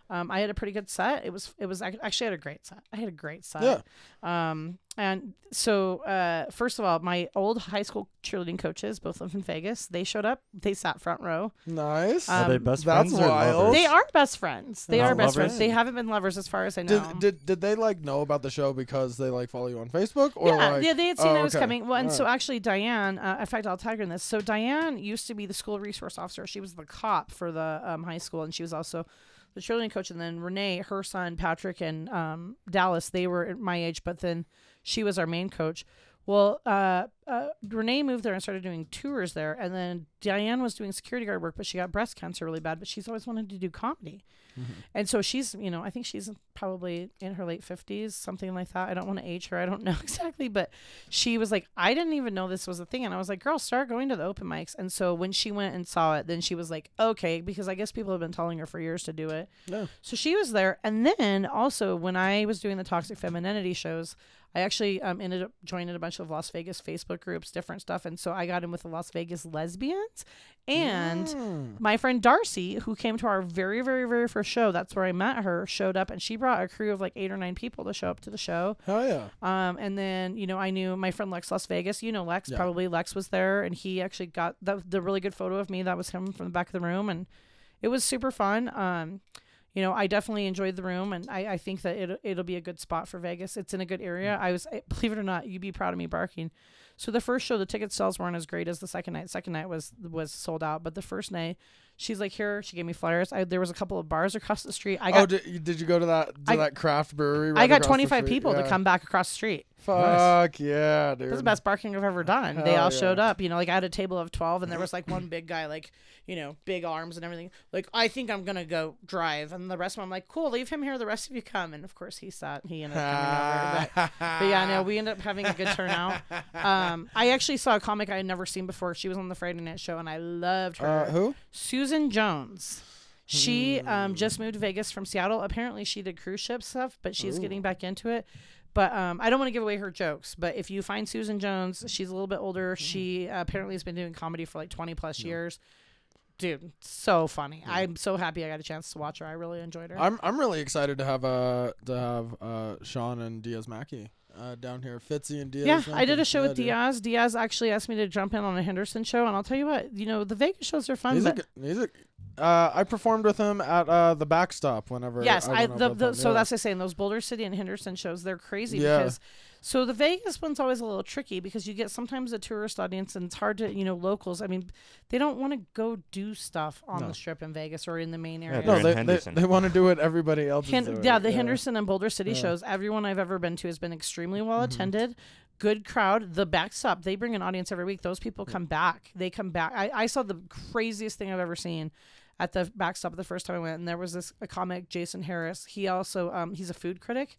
I had a pretty good set. It was actually had a great set. I had a great set. Yeah. And so first of all, my old high school cheerleading coaches both live in Vegas. They showed up. They sat front row. Nice. Are they best that's friends or wild. lovers? They are best friends. They Not are best lovers? friends. They haven't been lovers as far as I know. Did they like know about the show because they like follow you on Facebook or Yeah, like they had seen I was okay. coming. Well, and so Alright. actually Diane, in fact, I'll tag her in this. So Diane used to be the school resource officer. She was the cop for the high school, and she was also the cheerleading coach. And then Renee, her son Patrick, and Dallas, they were at my age, but then she was our main coach. Well, Renee moved there and started doing tours there, and then Diane was doing security guard work, but she got breast cancer really bad. But she's always wanted to do comedy. And so she's, I think she's probably in her late 50s, something like that. I don't want to age her. I don't know exactly. But she was like, I didn't even know this was a thing. And I was like, girl, start going to the open mics. And so when she went and saw it, then she was like, okay, because I guess people have been telling her for years to do it. No. So she was there. And then also when I was doing the Toxic Femininity shows, I actually ended up joining a bunch of Las Vegas Facebook groups, different stuff. And so I got in with the Las Vegas lesbians. And my friend Darcy, who came to our very, very, very first show, that's where I met her, showed up, and she brought a crew of like 8 or 9 people to show up to the show. Hell yeah. And then, I knew my friend Lex Las Vegas. Lex, Yeah. probably Lex was there, and he actually got the really good photo of me. That was him from the back of the room, and it was super fun. I definitely enjoyed the room, and I think that it'll be a good spot for Vegas. It's in a good area. Believe it or not, you'd be proud of me barking. So the first show, the ticket sales weren't as great as the second night. Second night was sold out, but the first night, she's like, here, she gave me flyers. There was a couple of bars across the street. Did you go to that craft brewery? Right I got across the 25 street? people to Yeah. come back across the street. Fuck yeah, dude. That's the best barking I've ever done. They Hell all yeah. showed up. You know, like I had a table of 12, and there was like one big guy, like, you know, big arms and everything. Like, I think I'm gonna go drive, and the rest of them, I'm like, cool, leave him here. The rest of you come. And of course, he ended up coming over. But yeah, no, we ended up having a good turnout. I actually saw a comic I had never seen before. She was on the Friday night show, and I loved her. Who? Susan Jones. She just moved to Vegas from Seattle. Apparently, she did cruise ship stuff, but she's getting back into it. But I don't want to give away her jokes. But if you find Susan Jones, she's a little bit older. She apparently has been doing comedy for like 20 plus years. Dude, so funny. I'm so happy I got a chance to watch her. I really enjoyed her. I'm really excited to have Sean and Diaz Mackey down here. Fitzy and Diaz. Yeah, Mackey. I did a show with dude. Diaz. Diaz actually asked me to jump in on a Henderson show, and I'll tell you what, you know, the Vegas shows are fun. I performed with him at the Backstop whenever. Yes, I went over with him. so that's the saying. Those Boulder City and Henderson shows, they're crazy Yeah. because. So the Vegas one's always a little tricky because you get sometimes a tourist audience, and it's hard to, you know, locals. I mean, they don't want to go do stuff on the Strip in Vegas or in the main area. they're No, in Henderson. they want to do what everybody else is doing. Yeah, the Henderson and Boulder City shows, everyone I've ever been to has been extremely well attended. Good crowd. The Backstop, they bring an audience every week. Those people come back. They come back. I saw the craziest thing I've ever seen at the Backstop the first time I went, and there was a comic, Jason Harris. He also he's a food critic,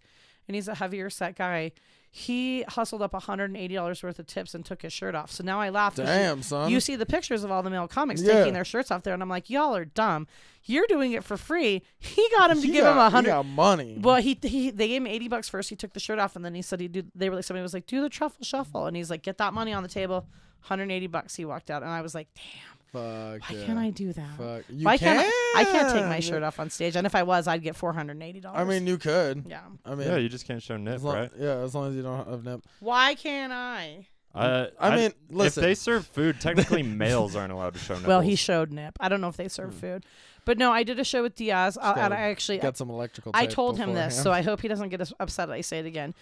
and he's a heavier set guy. He hustled up $180 worth of tips and took his shirt off. So now I laugh. Damn, son. You see the pictures of all the male comics taking their shirts off there, and I'm like, y'all are dumb. You're doing it for free. He got him to give him $100. He got money. Well, they gave him $80 first. He took the shirt off, and then he said they were like, somebody was like, do the truffle shuffle, and he's like, get that money on the table. $180. He walked out, and I was like, damn. Fuck Why can't I do that? Fuck. Why can't I can't take my shirt off on stage, and if I was, I'd get $480. I mean, you could. yeah. I mean, Yeah, you just can't show nip, right? Yeah, as long as you don't have nip. Why can't I? I mean, listen. If they serve food, technically males aren't allowed to show nipples. Well, he showed nip. I don't know if they serve food, but no, I did a show with Diaz, and I actually got some electrical. I tape told him this, so beforehand. I hope he doesn't get upset that I say it again.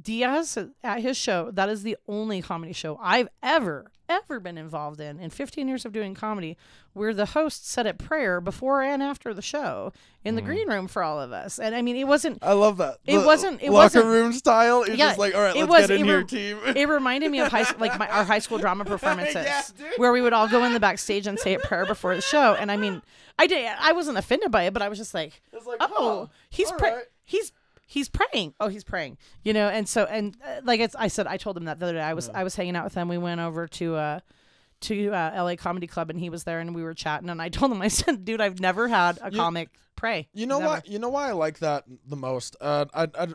Diaz at his show, that is the only comedy show I've ever been involved in 15 years of doing comedy, where the host said a prayer before and after the show in the green room for all of us. And I mean, it wasn't. I love that. It wasn't locker room style. You're Yeah, just like, all right, it let's was- get in it here, re- team. It reminded me of our high school drama performances, Yeah, dude. where we would all go in the backstage and say a prayer before the show. And I mean, I wasn't offended by it, but I was just like, It's like, oh, he's all praying. right. He's praying. Oh, he's praying. You know, and so I said, I told him that the other day. I was hanging out with him. We went over to LA Comedy Club, and he was there, and we were chatting. And I told him, I said, dude, I've never had a comic pray. You know Never. what? You know why I like that the most? I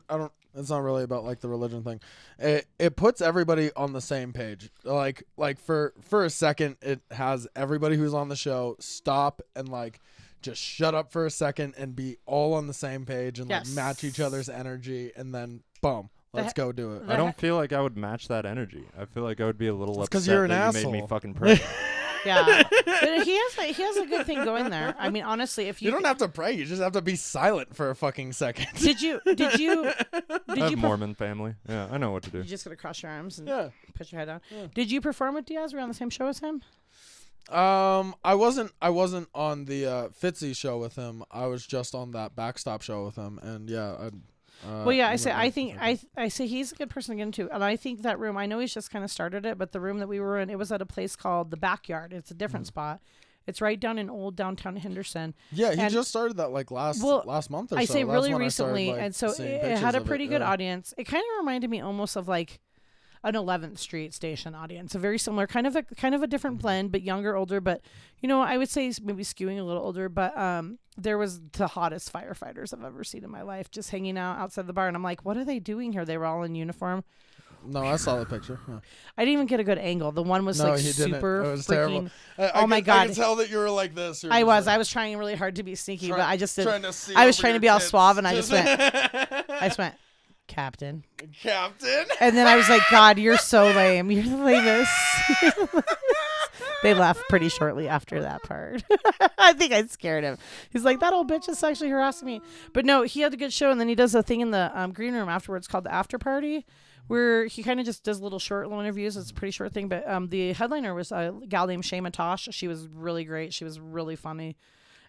don't. It's not really about like the religion thing. It puts everybody on the same page. Like for a second, it has everybody who's on the show stop and like just shut up for a second and be all on the same page and like Yes. match each other's energy, and then boom, let's go do it. I don't feel like I would match that energy. I feel like I would be a little It's upset 'cause you're an that you made me asshole. fucking pray. Yeah, but he has a good thing going there. I mean, honestly, if You don't have to pray. You just have to be silent for a fucking second. did you I have Mormon family. Yeah, I know what to do. You just gotta cross your arms and Yeah. put your head down. Did you perform with Diaz? Were you on the same show as him? I wasn't on the Fitzy show with him. I was just on that Backstop show with him, and yeah. Well, yeah, I say he's a good person to get into, and I think that room. I know he's just kind of started it, but the room that we were in, it was at a place called the Backyard. It's a different spot. It's right down in old downtown Henderson. Yeah, he And- just started that like last month or so. I say That's really when I started, recently, like, and so seeing it pictures had a of pretty good yeah. audience. It kind of reminded me almost of like an 11th Street station audience, a very similar kind of a different blend, but younger, older. But you know, I would say maybe skewing a little older. But there was the hottest firefighters I've ever seen in my life, just hanging out outside the bar, and I'm like, what are they doing here? They were all in uniform. No, I saw the picture. Yeah. I didn't even get a good angle. The one was No, like he didn't. super It was freaking. terrible. Oh my I God. could tell that you were like this. I was trying really hard to be sneaky, but I just did. Trying to see I was over trying to your be all tits. suave, and I just went, Captain. Captain. And then I was like, God, you're so lame. You're the lamest. They left pretty shortly after that part. I think I scared him. He's like, that old bitch is sexually harassing me. But no, he had a good show, and then he does a thing in the green room afterwards called the after party, where he kind of just does little interviews. It's a pretty short thing, but the headliner was a gal named Shay Matosh. She was really great. She was really funny.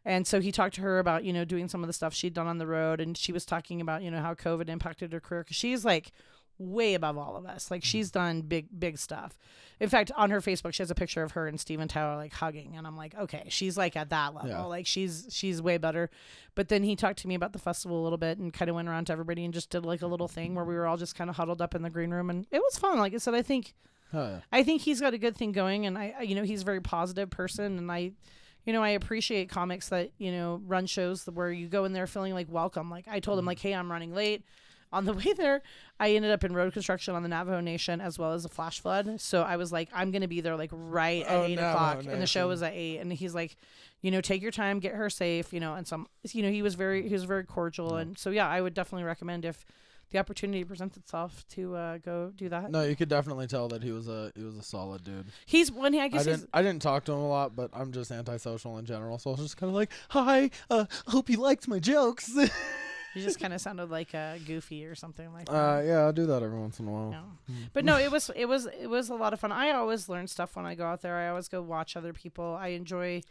And so he talked to her about, doing some of the stuff she'd done on the road. And she was talking about, how COVID impacted her career. Because she's like way above all of us. Like she's done big stuff. In fact, on her Facebook, she has a picture of her and Steven Tyler like hugging. And I'm like, okay, she's like at that level. Yeah. Like she's way better. But then he talked to me about the festival a little bit and kind of went around to everybody and just did like a little thing where we were all just kind of huddled up in the green room. And it was fun. Like I said, I think he's got a good thing going. And he's a very positive person. And I appreciate comics that, run shows where you go in there feeling like welcome. Like I told him like, hey, I'm running late. On the way there, I ended up in road construction on the Navajo Nation as well as a flash flood. So I was like, I'm going to be there like right at 8 o'clock. And the show was at 8. And he's like, take your time, get her safe, and some, he was very cordial. And so, yeah, I would definitely recommend if the opportunity presents itself to go do that. No, you could definitely tell that he was a solid dude. I didn't talk to him a lot, but I'm just antisocial in general. So I was just kind of like, hi, hope you liked my jokes. You just kind of sounded like Goofy or something like that. Yeah, I do that every once in a while. No. But no, it was a lot of fun. I always learn stuff when I go out there. I always go watch other people. I enjoy,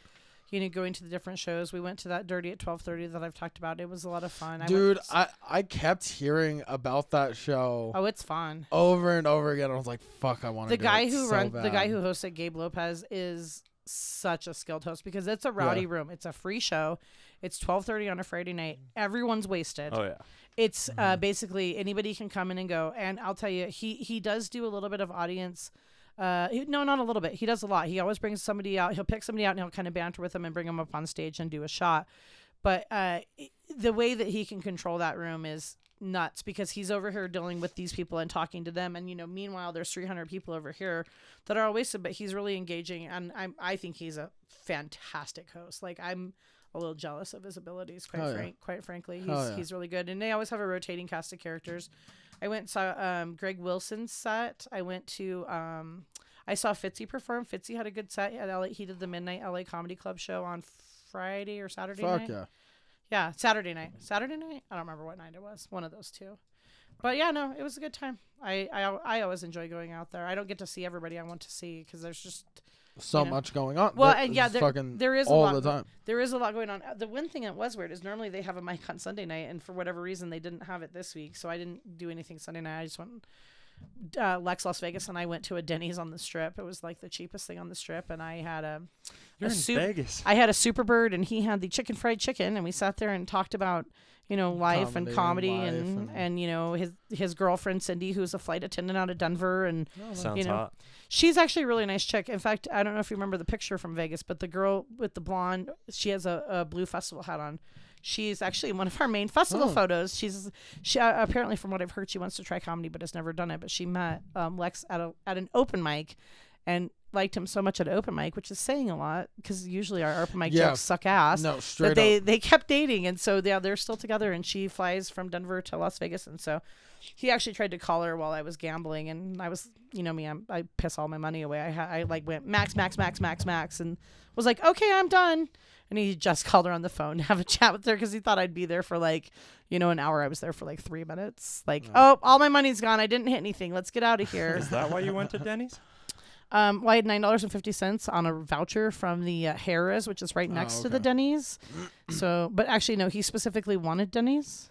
going to the different shows. We went to that Dirty at 12:30 that I've talked about. It was a lot of fun. Dude, I kept hearing about that show. Oh, it's fun. Over and over again. I was like, fuck, I want to do it The guy who hosts it, Gabe Lopez, is such a skilled host because it's a rowdy room. It's a free show. It's 12:30 on a Friday night. Everyone's wasted. Oh yeah. It's basically anybody can come in and go. And I'll tell you, he does do a little bit of audience. No, not a little bit. He does a lot. He always brings somebody out. He'll pick somebody out and he'll kind of banter with them and bring them up on stage and do a shot. But the way that he can control that room is nuts because he's over here dealing with these people and talking to them. And, meanwhile, there's 300 people over here that are all wasted, but he's really engaging. And I think he's a fantastic host. Like, I'm a little jealous of his abilities, quite frankly. He's really good. And they always have a rotating cast of characters. I went and saw Greg Wilson's set. I went to I saw Fitzy perform. Fitzy had a good set at LA. He did the Midnight LA Comedy Club show on Friday or Saturday night. Fuck yeah. Yeah, Saturday night. Saturday night? I don't remember what night it was. One of those two. But yeah, no, it was a good time. I always enjoy going out there. I don't get to see everybody I want to see because there's just so much going on. Well, and yeah, there is all a lot the time. There is a lot going on. The one thing that was weird is normally they have a mic on Sunday night, and for whatever reason they didn't have it this week, so I didn't do anything Sunday night. I just went Lex Las Vegas, and I went to a Denny's on the Strip. It was like the cheapest thing on the Strip, and I had Vegas. I had a Super Bird, and he had the chicken fried chicken, and we sat there and talked about life and comedy and his girlfriend Cindy, who's a flight attendant out of Denver, and sounds hot. She's actually a really nice chick. In fact, I don't know if you remember the picture from Vegas, but the girl with the blonde, she has a blue festival hat on. She's actually in one of our main festival photos. She apparently, from what I've heard, she wants to try comedy but has never done it. But she met Lex at an open mic and liked him so much at an open mic, which is saying a lot because usually our open mic jokes suck ass. No, straight but up. they kept dating, and so they're still together. And she flies from Denver to Las Vegas, and so he actually tried to call her while I was gambling, and I was, me, I piss all my money away. I went max, and was like, okay, I'm done. And he just called her on the phone to have a chat with her because he thought I'd be there for an hour. I was there for 3 minutes. Oh, all my money's gone. I didn't hit anything. Let's get out of here. Is that why you went to Denny's? Well, I had $9.50 on a voucher from the Harrah's, which is right next to the Denny's. So, but actually, no, he specifically wanted Denny's.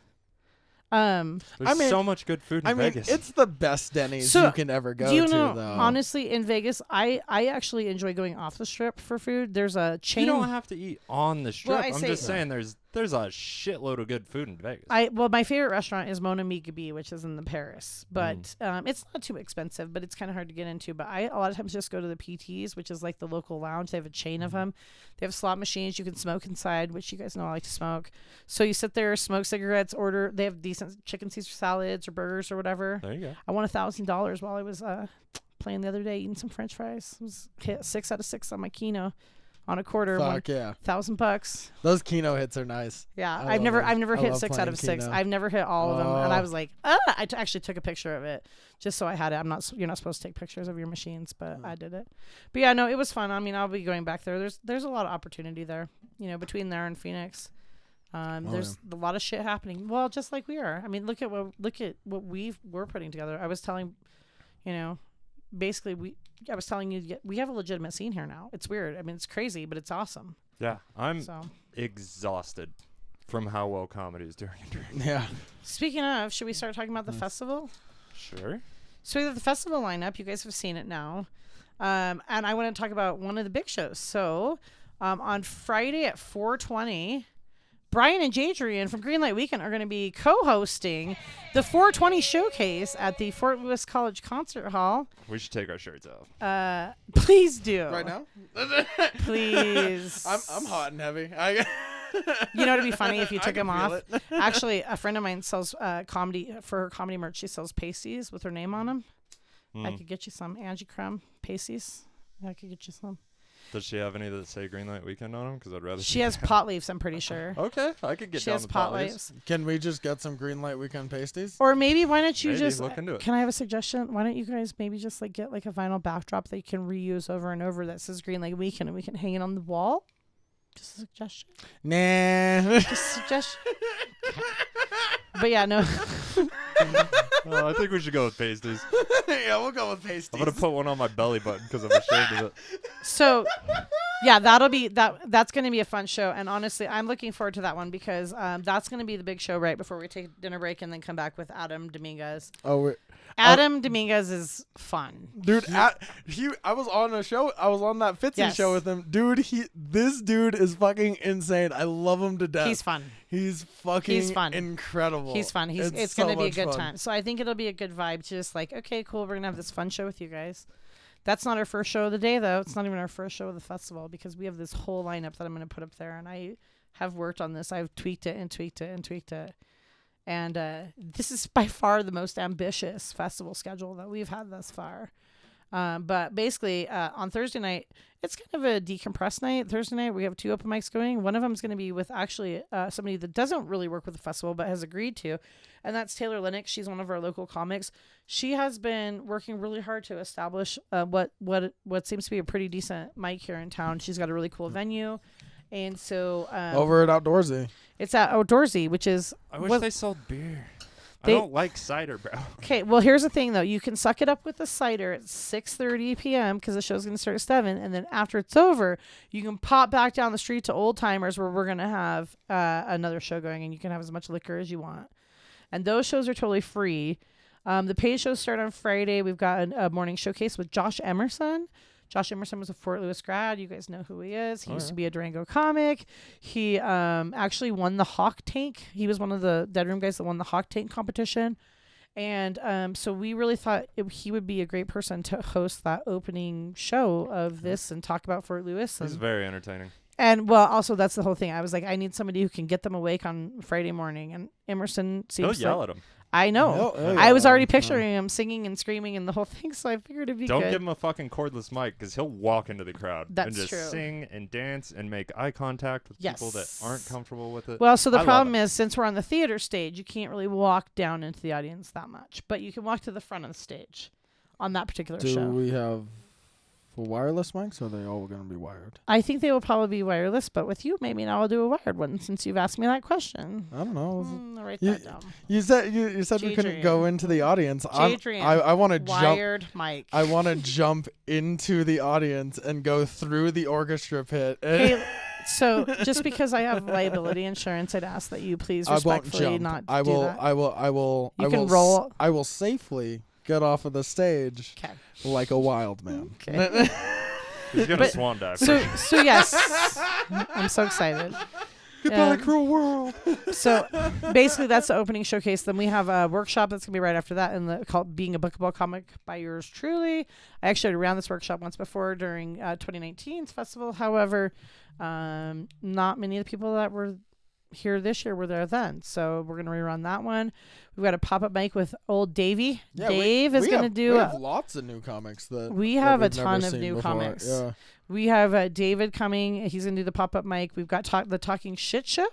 There's so much good food in Vegas. It's the best Denny's you can ever go to, though. Honestly, in Vegas, I actually enjoy going off the Strip for food. There's a chain. You don't have to eat on the Strip. Well, I'm just saying there's a shitload of good food in Vegas. My favorite restaurant is Mon Ami Gabi, which is in the Paris. But it's not too expensive, but it's kind of hard to get into. But I a lot of times just go to the PTs, which is like the local lounge. They have a chain of them. They have slot machines. You can smoke inside, which you guys know I like to smoke. So you sit there, smoke cigarettes, order. They have decent chicken Caesar salads or burgers or whatever. There you go. I won $1,000 while I was playing the other day, eating some French fries. I was hit 6 out of 6 on my Keno. On a quarter, Fuck yeah, $1,000. Those Keno hits are nice. Yeah, I've never hit 6 out of 6. Keno. I've never hit all of them, and I was like, I actually took a picture of it just so I had it. You're not supposed to take pictures of your machines, but I did it. But yeah, no, it was fun. I mean, I'll be going back there. There's a lot of opportunity there, between there and Phoenix. There's a lot of shit happening. Well, just like we are. I mean, look at what we're putting together. I was telling, basically I was telling you we have a legitimate scene here now. It's weird. I mean, it's crazy, but it's awesome. Yeah, I'm exhausted from how well comedy is doing in Durango. Yeah. Speaking of, should we start talking about the festival? Sure. So we have the festival lineup. You guys have seen it now. And I want to talk about one of the big shows. So on Friday at 4:20, Brian and Jadrian from Greenlight Weekend are going to be co-hosting the 420 showcase at the Fort Lewis College Concert Hall. We should take our shirts off. Please do. Right now? Please. I'm hot and heavy. You know, it'd be funny if you I took can them feel off. it. Actually, a friend of mine sells comedy for her comedy merch. She sells pasties with her name on them. I could get you some Angie Crumb pasties. I could get you some. Does she have any that say Greenlight Weekend on them? Because I'd rather. She has pot leaves, I'm pretty sure. Okay, I could get She down has the pot leaves. leaves. Can we just get some Greenlight Weekend pasties? Or maybe why don't you Maybe, just look into it. Can I have a suggestion? Why don't you guys maybe just like get like a vinyl backdrop that you can reuse over and over that says Greenlight Weekend and we can hang it on the wall? Just a suggestion. Nah. Just a suggestion. But yeah, no. I think we should go with pasties. Yeah, we'll go with pasties. I'm gonna put one on my belly button because I'm ashamed of it. So, yeah, that's going to be a fun show, and honestly, I'm looking forward to that one because that's going to be the big show right before we take dinner break and then come back with Adam Dominguez. Oh, wait. Adam Dominguez is fun, Dude, I was on a show. I was on that Fitzy show with him. Dude, this dude is fucking insane. I love him to death. He's fun. He's fun. Incredible. He's fun. It's so going to be a much good fun. time. So I think it'll be a good vibe. Just like, okay, cool. We're going to have this fun show with you guys. That's not our first show of the day, though. It's not even our first show of the festival because we have this whole lineup that I'm going to put up there, and I have worked on this. I've tweaked it and tweaked it and tweaked it. And this is by far the most ambitious festival schedule that we've had thus far. But basically, on Thursday night, it's kind of a decompressed night. Thursday night, we have 2 open mics going. One of them is going to be with actually somebody that doesn't really work with the festival but has agreed to. And that's Taylor Lennox. She's one of our local comics. She has been working really hard to establish what seems to be a pretty decent mic here in town. She's got a really cool venue. And so over at Outdoorsy. It's at Outdoorsy, which is... I wish they sold beer. I They- don't like cider, bro. Okay, well, here's the thing, though. You can suck it up with the cider at 6:30 p.m. because the show's going to start at 7. And then after it's over, you can pop back down the street to Old Timers where we're going to have another show going. And you can have as much liquor as you want. And those shows are totally free. The paid shows start on Friday. We've got a morning showcase with Josh Emerson. Josh Emerson was a Fort Lewis grad. You guys know who he is. He used to be a Durango comic. He actually won the Hawk Tank. He was one of the Dead Room guys that won the Hawk Tank competition. And so we really thought he would be a great person to host that opening show of this and talk about Fort Lewis. He's very entertaining. And, well, also, that's the whole thing. I was like, I need somebody who can get them awake on Friday morning. And Emerson seems He'll yell at him. I know. I was already picturing him singing and screaming and the whole thing, so I figured it'd be Don't good. give him a fucking cordless mic because he'll walk into the crowd and That's just true. sing and dance and make eye contact with people that aren't comfortable with it. Well, so the I love problem it. is, since we're on the theater stage, you can't really walk down into the audience that much. But you can walk to the front of the stage on that particular Do show. we have wireless mics, or are they all going to be wired? I think they will probably be wireless, but with you, maybe now I'll do a wired one since you've asked me that question. I don't know. I'll write that down. You said we couldn't go into the audience. I want to jump. Wired mic. I want to jump into the audience and go through the orchestra pit. Hey, so just because I have liability insurance, I'd ask that you please respectfully not do that. I will. You can roll. I will safely get off of the stage 'Kay. like a wild man. Okay. He's gonna swan dive. So yes, I'm so excited. Goodbye, cruel world. So basically, that's the opening showcase. Then we have a workshop that's gonna be right after that, and called "Being a Bookable Comic" by yours truly. I actually ran this workshop once before during 2019's festival. However, not many of the people that were here this year were there then, so we're gonna rerun that one. We've got a pop-up mic with old Davey. Yeah, Dave is gonna do. We have lots of new comics that We have a we've never ton of seen new before. comics. Yeah. We have David coming. He's going to do the pop-up mic. We've got the Talking Shit Show,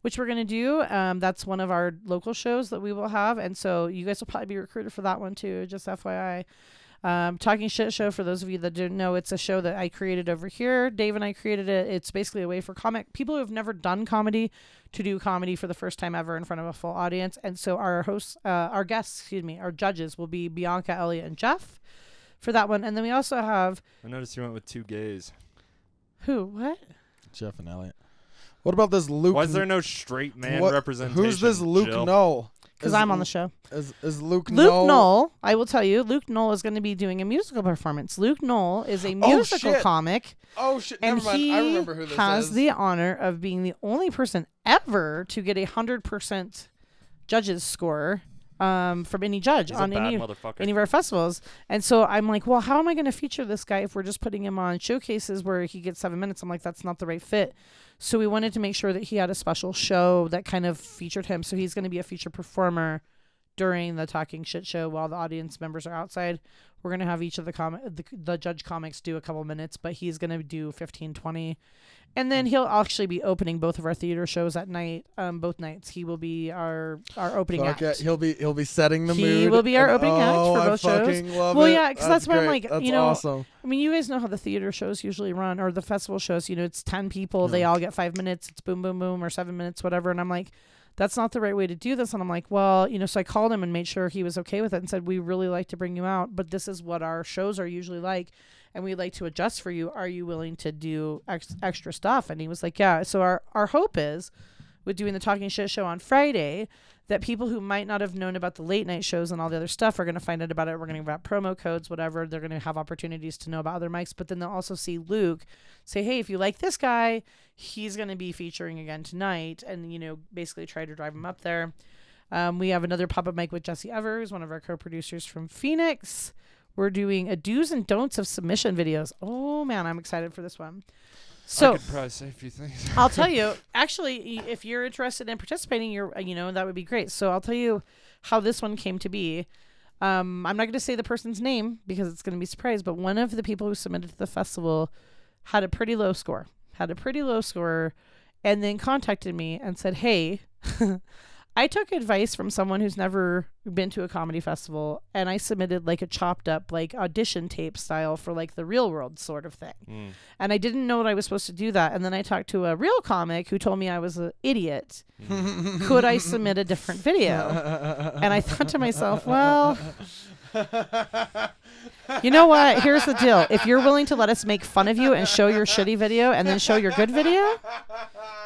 which we're going to do. That's one of our local shows that we will have. And so you guys will probably be recruited for that one too, just FYI. Talking Shit Show, for those of you that didn't know, it's a show that I created over here. Dave and I created it. It's basically a way for people who have never done comedy to do comedy for the first time ever in front of a full audience. And so our our judges will be Bianca, Elliot, and Jeff for that one. And then we also have... I noticed you went with 2 gays. Who? What? Jeff and Elliot. What about this Luke? Why is there no straight man representation? Who's this Luke Jill? Knoll? Because I'm on the show. Is Luke Knoll, I will tell you, Luke Knoll is going to be doing a musical performance. Luke Knoll is a musical comic. Oh, shit. And Never mind. I remember who this has is. the honor of being the only person ever to get 100% judges score from any judge on any of our festivals. And so I'm like, well, how am I going to feature this guy if we're just putting him on showcases where he gets 7 minutes? I'm like, that's not the right fit. So we wanted to make sure that he had a special show that kind of featured him. So he's going to be a featured performer during the Talking Shit Show while the audience members are outside. We're going to have each of the judge comics do a couple minutes, but he's going to do 15, 20. And then he'll actually be opening both of our theater shows at night. Both nights he will be our opening act. Yeah, he'll be setting the mood. He will be our opening act for both shows. Love well, it. yeah, because that's why I'm like, that's you know, awesome. I mean, you guys know how the theater shows usually run, or the festival shows. You know, it's 10 people. They all get 5 minutes. It's boom, boom, boom, or 7 minutes, whatever. And I'm like, that's not the right way to do this. And I'm like, well, you know, so I called him and made sure he was okay with it and said, we really like to bring you out, but this is what our shows are usually like, and we'd like to adjust for you. Are you willing to do extra stuff? And he was like, yeah. So our hope is, with doing the Talking Shit Show on Friday, that people who might not have known about the late night shows and all the other stuff are going to find out about it. We're going to give out promo codes, whatever. They're going to have opportunities to know about other mics, but then they'll also see Luke say, hey, if you like this guy, he's going to be featuring again tonight, and, you know, basically try to drive him up there. We have another pop-up mic with Jesse Evers, one of our co-producers from Phoenix. We're doing a do's and don'ts of submission videos. Oh, man, I'm excited for this one. So I could probably say a few things. I'll tell you, actually, if you're interested in participating, that would be great. So I'll tell you how this one came to be. I'm not going to say the person's name because it's going to be a surprise, but one of the people who submitted to the festival had a pretty low score, and then contacted me and said, hey, I took advice from someone who's never been to a comedy festival, and I submitted like a chopped up like audition tape style for like the Real World sort of thing. And I didn't know that I was supposed to do that. And then I talked to a real comic who told me I was an idiot. Could I submit a different video? And I thought to myself, well, you know what? Here's the deal. If you're willing to let us make fun of you and show your shitty video and then show your good video,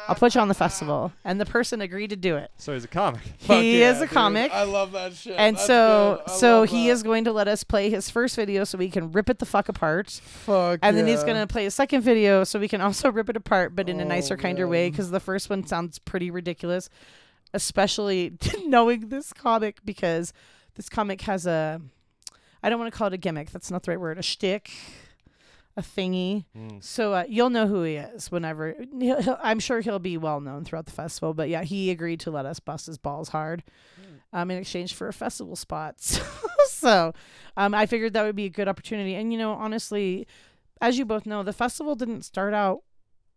I'll put you on the festival. And the person agreed to do it. So he's a comic. He is a comic. I love that shit. And That's so good. so love he that. is going to let us play his first video so we can rip it the fuck apart. Fuck And then he's going to play a second video so we can also rip it apart, but in a nicer, kinder way, because the first one sounds pretty ridiculous, especially knowing this comic, because this comic has a, I don't want to call it a gimmick. That's not the right word. A shtick, a thingy. So you'll know who he is whenever. I'm sure he'll be well known throughout the festival. But yeah, he agreed to let us bust his balls hard in exchange for a festival spot. So I figured that would be a good opportunity. And, you know, honestly, as you both know, the festival didn't start out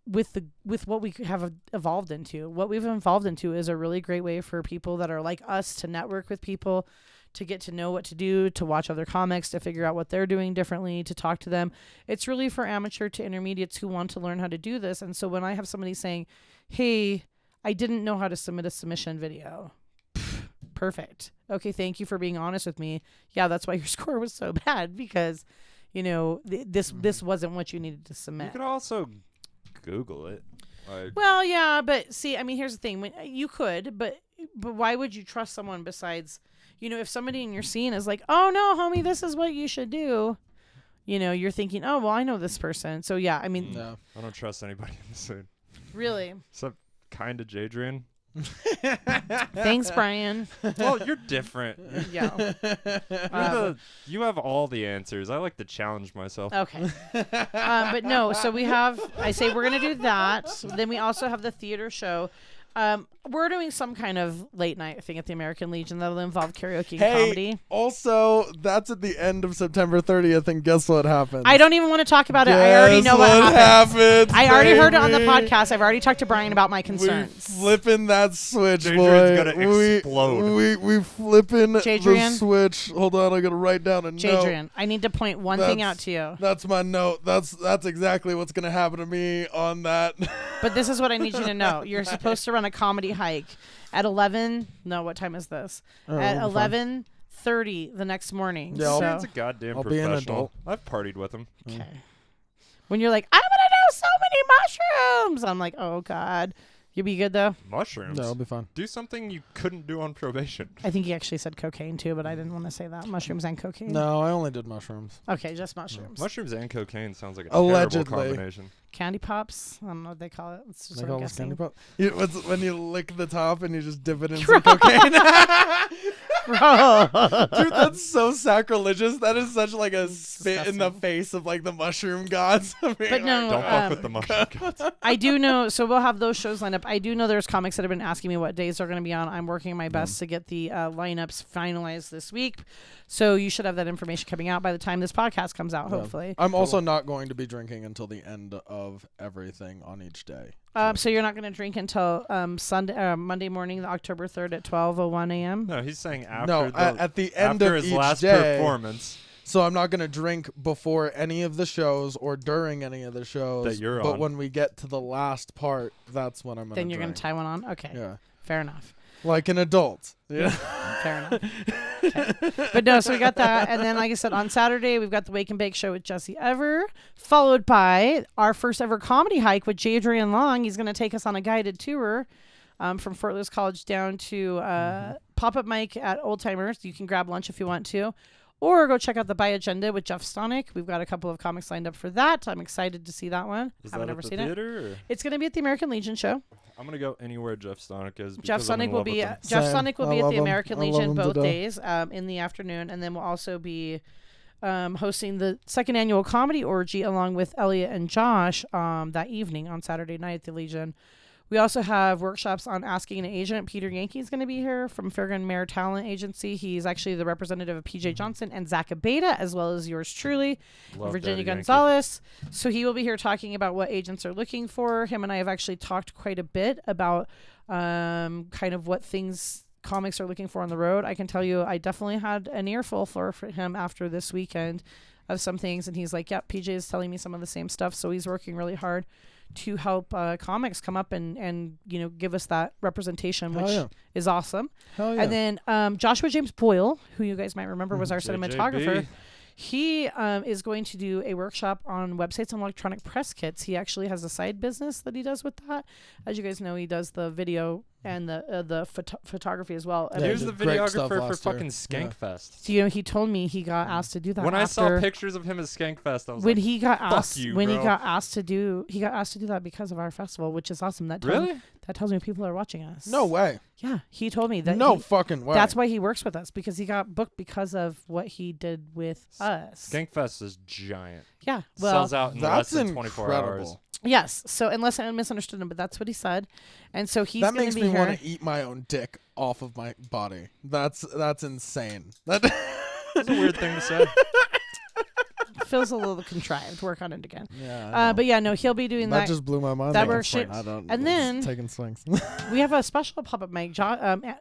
with what we have evolved into. What we've evolved into is a really great way for people that are like us to network with people, to get to know what to do, to watch other comics, to figure out what they're doing differently, to talk to them. It's really for amateur to intermediates who want to learn how to do this. And so when I have somebody saying, hey, I didn't know how to submit a submission video. Perfect. Okay, thank you for being honest with me. Yeah, that's why your score was so bad, because, you know, this wasn't what you needed to submit. You could also Google it. Well, yeah, but see, I mean, here's the thing. When you could, but why would you trust someone besides, you know, if somebody in your scene is like, oh no, homie, this is what you should do, you know, you're thinking, oh, well, I know this person. So yeah, I mean, No. I don't trust anybody in the scene. Really? Except kind of Jadrian. Thanks, Brian. Well, you're different. Yeah. You have all the answers. I like to challenge myself. Okay. But no, so I say we're going to do that. Then we also have the theater show. we're doing some kind of late night thing at the American Legion that'll involve karaoke and Hey, comedy. also, that's at the end of September 30th, and guess what happens? I don't even want to talk about it. I already know what happened. happened. I already heard it on the podcast. I've already talked to Brian about my We concerns. flipping that switch, Jadrian's boy. gonna explode. We flipping the Jadrian? switch. Hold on, I gotta write down a note. Jadrian, I need to point one thing That's- out to you. That's my note. That's exactly what's gonna happen to me on that. But this is what I need you to know. You're supposed to run a comedy hike at 11. No, what time is this? At 11:30 the next morning. Yeah, I'll- Jadrian's So, a goddamn I'll be an professional. adult. I've partied with him. okay. When you're like, I'm gonna do so many mushrooms, I'm like, oh god. You'll be good though. Mushrooms. No, it'll be fun. Do something you couldn't do on probation. I think he actually said cocaine too, but I didn't want to say that. Mushrooms and cocaine. No, I only did mushrooms. Okay, just mushrooms. Mushrooms and cocaine sounds like a Allegedly. terrible combination. Candy pops. I don't know what they call it. It's just They what I'm call this candy guessing. pop. What's when you lick the top and you just dip it in some cocaine. Bro. Dude, that's so sacrilegious. That is such like a spit in the disgusting. face of like the mushroom gods. But no, Don't fuck with the mushroom gods. I do know. So we'll have those shows lined up. I do know there's comics that have been asking me what days they're going to be on. I'm working my best to get the lineups finalized this week. So you should have that information coming out by the time this podcast comes out, hopefully. I'm also not going to be drinking until the end of everything on each day. So you're not going to drink until Monday morning, October 3rd at 12:01 a.m. No, he's saying after No, at the end after of his each last day. performance. So I'm not going to drink before any of the shows or during any of the shows. That you're but on. when we get to the last part, that's when I'm going to Then you're going to tie one on. Okay, Yeah. fair enough. Like an adult. Yeah. Fair enough. Okay. But no, so we got that. And then, like I said, on Saturday, we've got the Wake and Bake show with Jesse Ever, followed by our first ever comedy hike with Jadrian Long. He's going to take us on a guided tour from Fort Lewis College down to pop-up mic at Old Timers. You can grab lunch if you want to. Or go check out the By Agenda with Jeff Stonick. We've got a couple of comics lined up for that. I'm excited to see that one. Is Haven't that ever at the seen it. theater? Or? It's going to be at the American Legion show. I'm gonna go anywhere Jeff Stonick is. Jeff because I'm in Stonick will love be with him. Jeff Same. Stonick will I be at love the him. American I love Legion him to both death. days in the afternoon, and then we'll also be hosting the second annual comedy orgy along with Elliot and Josh that evening on Saturday night at the Legion. We also have workshops on asking an agent. Peter Yankee is going to be here from Fairground Mayor Talent Agency. He's actually the representative of PJ Johnson and Zach Abeda, as well as yours truly, Love Virginia Daddy Yankee. Gonzalez. So he will be here talking about what agents are looking for. Him and I have actually talked quite a bit about kind of what things comics are looking for on the road. I can tell you I definitely had an earful for him after this weekend of some things, and he's like, yep, PJ is telling me some of the same stuff. So he's working really hard to help comics come up and you know give us that representation, Hell which yeah. is awesome. Hell yeah. And then Joshua James Boyle, who you guys might remember was our cinematographer, JJB. he is going to do a workshop on websites and electronic press kits. He actually has a side business that he does with that. As you guys know, he does the video and the photography as well. Yeah, He he was the did great stuff videographer for last year. fucking Yeah. Skankfest. So, you know, he told me he got asked to do that When I saw after- pictures of him at Skankfest, I was when like, he got "Fuck asked you, when he bro." got asked to do that because of our festival, which is awesome. That tells, "Really? that tells me people are watching us. No way. Yeah, he told me that. No he- fucking way. That's why he works with us, because he got booked because of what he did with us. Skankfest is giant. Yeah, well, Sells out in less That's than 24 hours. incredible. yes. So unless I misunderstood him, but that's what he said, and so he's That gonna makes be me here. want to eat my own dick off of my body. That's insane. That That's a weird thing to say. Feels a little contrived. Work on it again. Yeah. But yeah, no, he'll be doing that that. just blew my mind. that though. workshop- I don't. and then- taking swings. We have a special pop-up mic.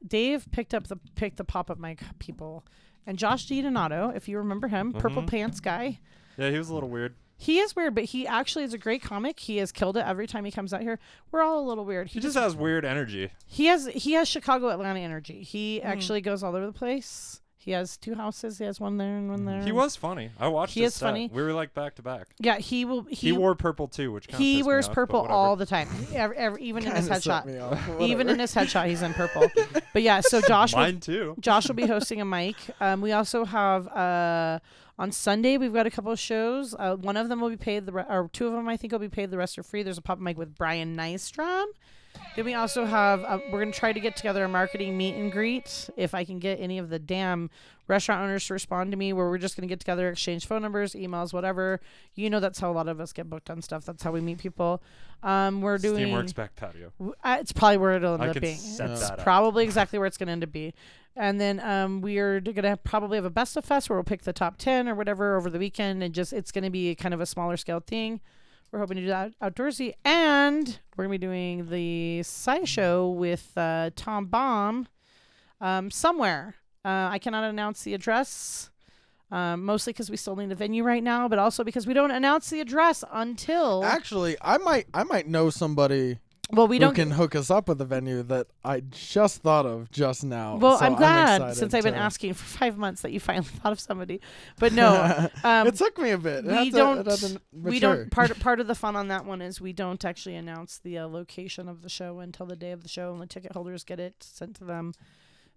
Dave picked the pop-up mic people, and Josh DiDonato, if you remember him, purple pants guy. Yeah, he was a little weird. He is weird, but he actually is a great comic. He has killed it every time he comes out here. We're all a little weird. He just has weird energy. He has Chicago Atlanta energy. He actually goes all over the place. He has 2 houses. He has one there and one there. He was funny. I watched He his is set. funny. We were like back to back. Yeah, he will. He wore purple too, which kind of He wears me off, purple but all whatever. the time. Even in his Kinda set headshot. me off. Even in Whatever. his headshot, he's in purple. But yeah, so Josh will Mine too. Josh will be hosting a mic. We also have on Sunday we've got a couple of shows. One of them will be paid, or 2 of them I think will be paid. The rest are free. There's a pop mic with Brian Nystrom. Then we also have, we're going to try to get together a marketing meet and greet. If I can get any of the damn restaurant owners to respond to me, where we're just going to get together, exchange phone numbers, emails, whatever. That's how a lot of us get booked on stuff. That's how we meet people. We're doing Steamworks back patio. It's probably where it'll end I up can being. set It's that up. probably exactly where it's going to end up being. And then we are going to probably have a best of fest where we'll pick the top 10 or whatever over the weekend, and it's going to be kind of a smaller scale thing. We're hoping to do that outdoorsy, and we're going to be doing the SciShow with Tom Baum somewhere. I cannot announce the address, mostly because we still need a venue right now, but also because we don't announce the address until... Actually, I might know somebody we who don't can hook us up with a venue that I just thought of just now. Well, so I'm glad excited since I've been to- asking for 5 months that you finally thought of somebody. But no, it took me a bit. we We don't. Part of the fun on that one is we don't actually announce the location of the show until the day of the show, and the ticket holders get it sent to them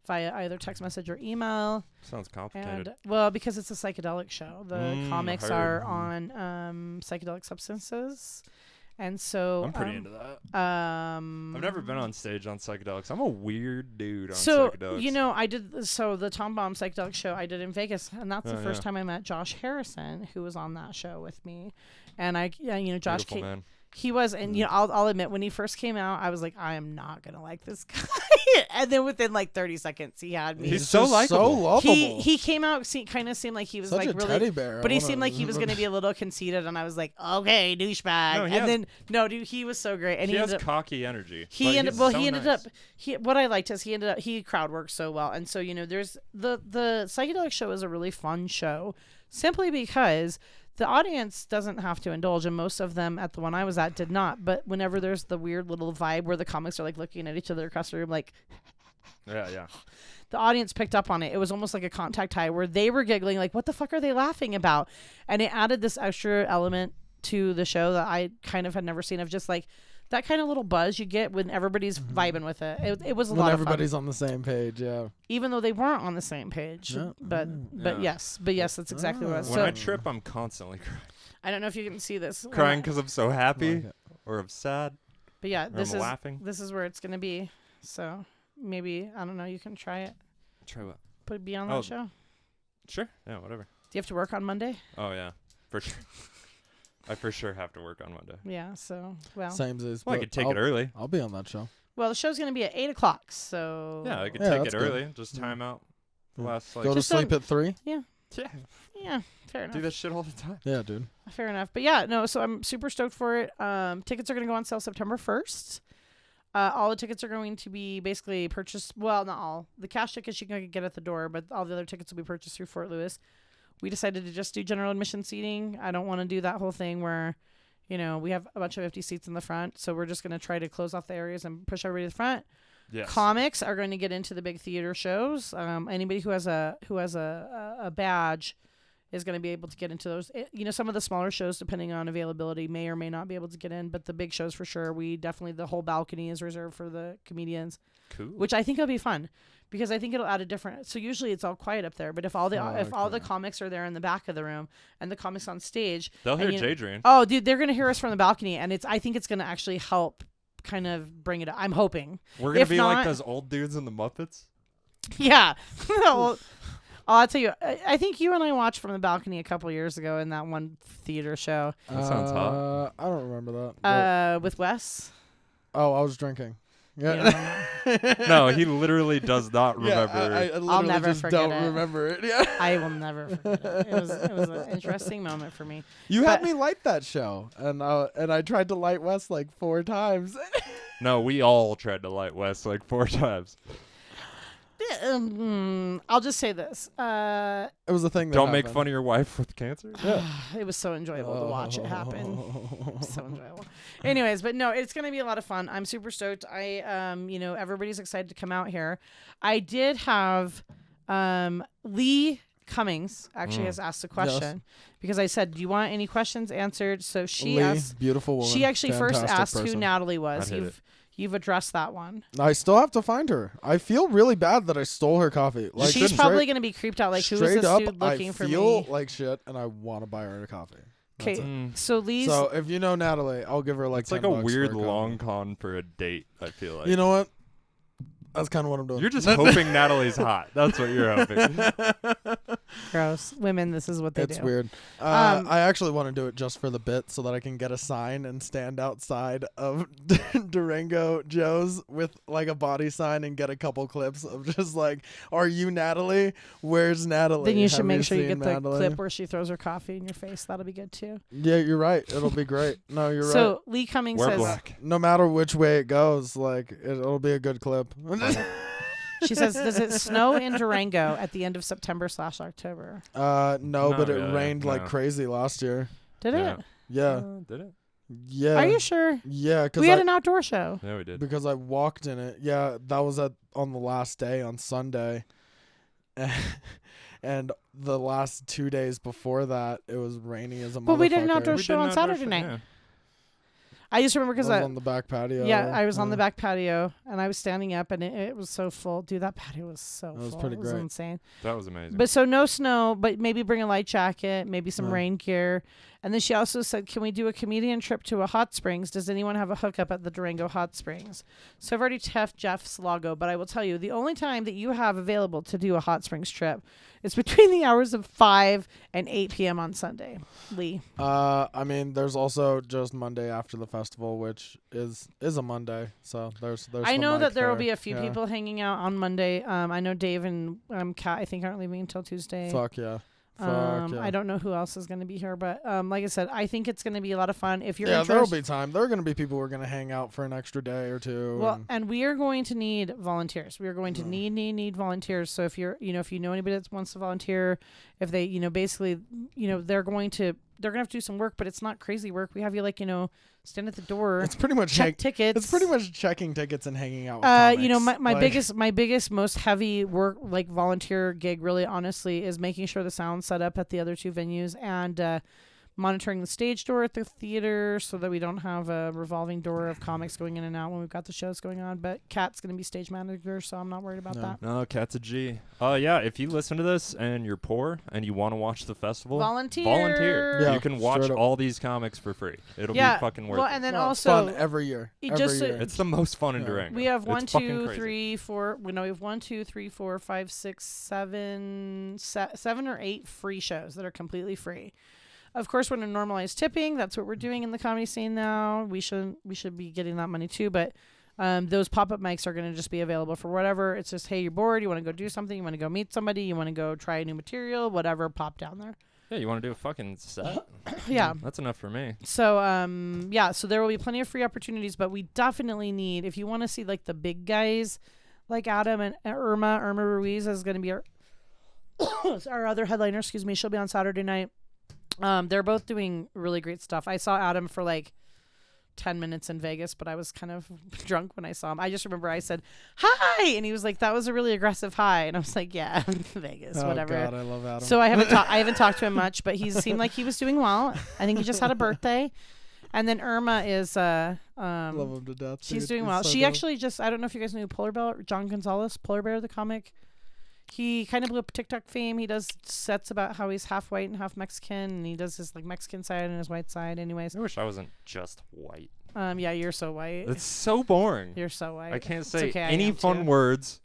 via either text message or email. Sounds complicated. And because it's a psychedelic show, the comics heard. are on psychedelic substances. And so I'm pretty into that. I've I've never been on stage on psychedelics. I'm a weird dude on So psychedelics. I did the Tom Baum psychedelic show I did in Vegas, and that's the first time I met Josh Harrison, who was on that show with me. And Josh Beautiful man. he was, and I'll admit, when he first came out, I was like, I am not gonna like this guy. And then within like 30 seconds, he had me. He's so just likable. so lovable. He came out, kind of seemed like he was Such like a really, teddy bear. but he seemed like he was gonna be a little conceited, and I was like, okay, douchebag. No, he was so great, and he has ended up, cocky energy. he ended nice. up what I liked is he crowd worked so well. And so there's the psychedelic show is a really fun show simply because the audience doesn't have to indulge, and most of them at the one I was at did not. But whenever there's the weird little vibe where the comics are like looking at each other across the room, like Yeah. the audience picked up on it. It was almost like a contact high where they were giggling like, what the fuck are they laughing about? And it added this extra element to the show that I kind of had never seen, of just like that kind of little buzz you get when everybody's vibing with it. It was a lot of fun. Everybody's on the same page, yeah. Even though they weren't on the same page. Yeah. But yes, that's exactly what it was. When So I trip, I'm constantly crying. I don't know if you can see this. Crying because I'm so happy Like it. or I'm sad But yeah, or this I'm is laughing. this is where it's gonna be. So maybe, I don't know, you can try it. Try what? Be on that Oh. show. Sure. Yeah, whatever. Do you have to work on Monday? Oh, yeah. For sure. I for sure have to work on Monday. Yeah. So Same as. Well, I could take it early. I'll be on that show. the show's gonna be at 8:00. So Yeah, I could Yeah, take that's it good. early. Just time out the last, like... Go to Just sleep at 3? Yeah. yeah, fair enough. Do that shit all the time. Yeah, dude. Fair enough. But yeah, no, so I'm super stoked for it. Tickets are going to go on sale September 1st. All the tickets are going to be basically purchased. Well, not all. The cash tickets you can get at the door, but all the other tickets will be purchased through Fort Lewis. We decided to just do general admission seating. I don't want to do that whole thing where, we have a bunch of empty seats in the front. So we're just going to try to close off the areas and push everybody to the front. Yes. Comics are going to get into the big theater shows. Anybody who has a badge is going to be able to get into those. Some of the smaller shows, depending on availability, may or may not be able to get in, but the big shows for sure, the whole balcony is reserved for the comedians, Cool. which I think will be fun because I think it'll add a different. So usually it's all quiet up there, but if all the comics are there in the back of the room and the comics on stage, They'll hear and Jadrian. oh, dude, they're going to hear us from the balcony, and I think it's going to actually help kind of bring it up. I'm hoping. We're going if to be not- like those old dudes in the Muppets. Yeah. Well, I'll tell you, I think you and I watched from the balcony a couple years ago in that one theater show That sounds hot. I don't remember that. with Wes. I was drinking. Yeah. No, he literally does not remember. I literally never just forget don't it. remember it. Yeah. I will never forget it. It was an interesting moment for me. You had But- me light that show, and I tried to light Wes like 4 times. No, we all tried to light Wes like 4 times. I'll just say this. It was a thing that Don't make happened. fun of your wife with cancer. Yeah. It was so enjoyable to watch it happen. So enjoyable. Anyways, but no, it's going to be a lot of fun. I'm super stoked. Everybody's excited to come out here. I did have Lee Cummings actually has asked a question because I said, "Do you want any questions answered?" So she Lee, asked. beautiful woman. She actually first fantastic asked who person. Natalie was. I'd hit it. You've addressed that one. I still have to find her. I feel really bad that I stole her coffee. Like She's probably going to be creeped out. Like, who is straight this up, dude looking I for feel me? like shit, and I want to buy her a coffee. Okay, Mm. so Lee's. So if you know Natalie, I'll give her like It's like 10 a bucks weird for a long coffee. con for a date, I feel like. You know what? That's kind of what I'm doing. You're just hoping Natalie's hot. That's what you're hoping. Gross. Women, this is what they It's do. weird. I actually want to do it just for the bit so that I can get a sign and stand outside of Durango Joe's with like a body sign and get a couple clips of just like, are you Natalie? Where's Natalie? Then you should Have make sure you seen get the Natalie? clip where she throws her coffee in your face. That'll be good too. Yeah, you're right. It'll be great. No, you're right. So Lee Cummings Wear says black. No matter which way it goes, like it'll be a good clip. she says, does it snow in Durango at the end of September/October? No, Not but it really, rained like no. crazy last year. Did Yeah. it? Yeah, Did it? yeah. Are you sure? Yeah, because We had an outdoor show. Yeah, we did. because I walked in it. Yeah, that was on the last day on Sunday, and the last 2 days before that it was rainy as a motherfucker. But we did an outdoor We show did on an outdoor Saturday show, night. yeah. I just remember I was because on the back patio. I was on the back patio and I was standing up and it was so full. Dude, that patio was so full. was pretty it was great. insane. That was amazing. But so no snow, but maybe bring a light jacket, maybe some Yeah. rain gear. And then she also said, can we do a comedian trip to a hot springs? Does anyone have a hookup at the Durango hot springs? So I've already tapped Jeff's logo, but I will tell you, the only time that you have available to do a hot springs trip is between the hours of 5 and 8 p.m. on Sunday. Lee. I mean, there's also just Monday after the festival, which is a Monday. So there's. I know that there will be a few Yeah. people hanging out on Monday. I know Dave and Kat, I think, aren't leaving until Tuesday. Fuck yeah. Fuck yeah. I don't know who else is going to be here, but like I said, I think it's going to be a lot of fun. If you're Yeah, interested, there'll be time. There are going to be people who are going to hang out for an extra day or two. well, and we are going to need volunteers. We are going to Mm. need volunteers. So if if you know anybody that wants to volunteer, if they, basically, they're going to have to do some work, but it's not crazy work. We have you stand at the door, it's pretty much check tickets. It's pretty much checking tickets and hanging out with comics. my Like, biggest most heavy work, like volunteer gig, really honestly, is making sure the sound's set up at the other two venues and monitoring the stage door at the theater so that we don't have a revolving door of comics going in and out when we've got the shows going on. But Kat's going to be stage manager, so I'm not worried about No. that. No, Cat's a G. Yeah, if you listen to this and you're poor and you want to watch the festival, volunteer. Yeah, You can watch straight up. all these comics for free. It'll Yeah, be fucking worth well, it. and then no, it's also fun every year. it Every just- year. It's the most fun in Yeah. Durango. we have It's 1, fucking 2, crazy. 3, 4. We have 1, 2, 3, 4, 5, 6, 7, 7 or 8 free shows that are completely free. Of course, we're going to normalize tipping. That's what we're doing in the comedy scene now. We should be getting that money too. But those pop-up mics are going to just be available for whatever. It's just, hey, you're bored. You want to go do something. You want to go meet somebody. You want to go try a new material. Whatever, pop down there. Yeah, you want to do a fucking set? Yeah. That's enough for me. So so there will be plenty of free opportunities, but we definitely need, if you want to see like the big guys, like Adam and Irma Ruiz is going to be our other headliner. Excuse me, she'll be on Saturday night. They're both doing really great stuff. I saw Adam for like 10 minutes in Vegas, but I was kind of drunk when I saw him. I just remember I said, hi! And he was like, that was a really aggressive hi. And I was like, yeah, Vegas, oh whatever. God, I love Adam. So I haven't talked to him much, but he seemed like he was doing well. I think he just had a birthday. And then Irma is love him to death. she's dude. doing He's well. so She dope. actually I don't know if you guys knew Polar Bear, John Gonzalez, Polar Bear the comic. He kind of blew up TikTok fame. He does sets about how he's half white and half Mexican, and he does his like Mexican side and his white side. Anyways, I wish I wasn't just white. yeah, you're so white. It's so boring. You're so white. I can't It's say okay, I any am fun too. words.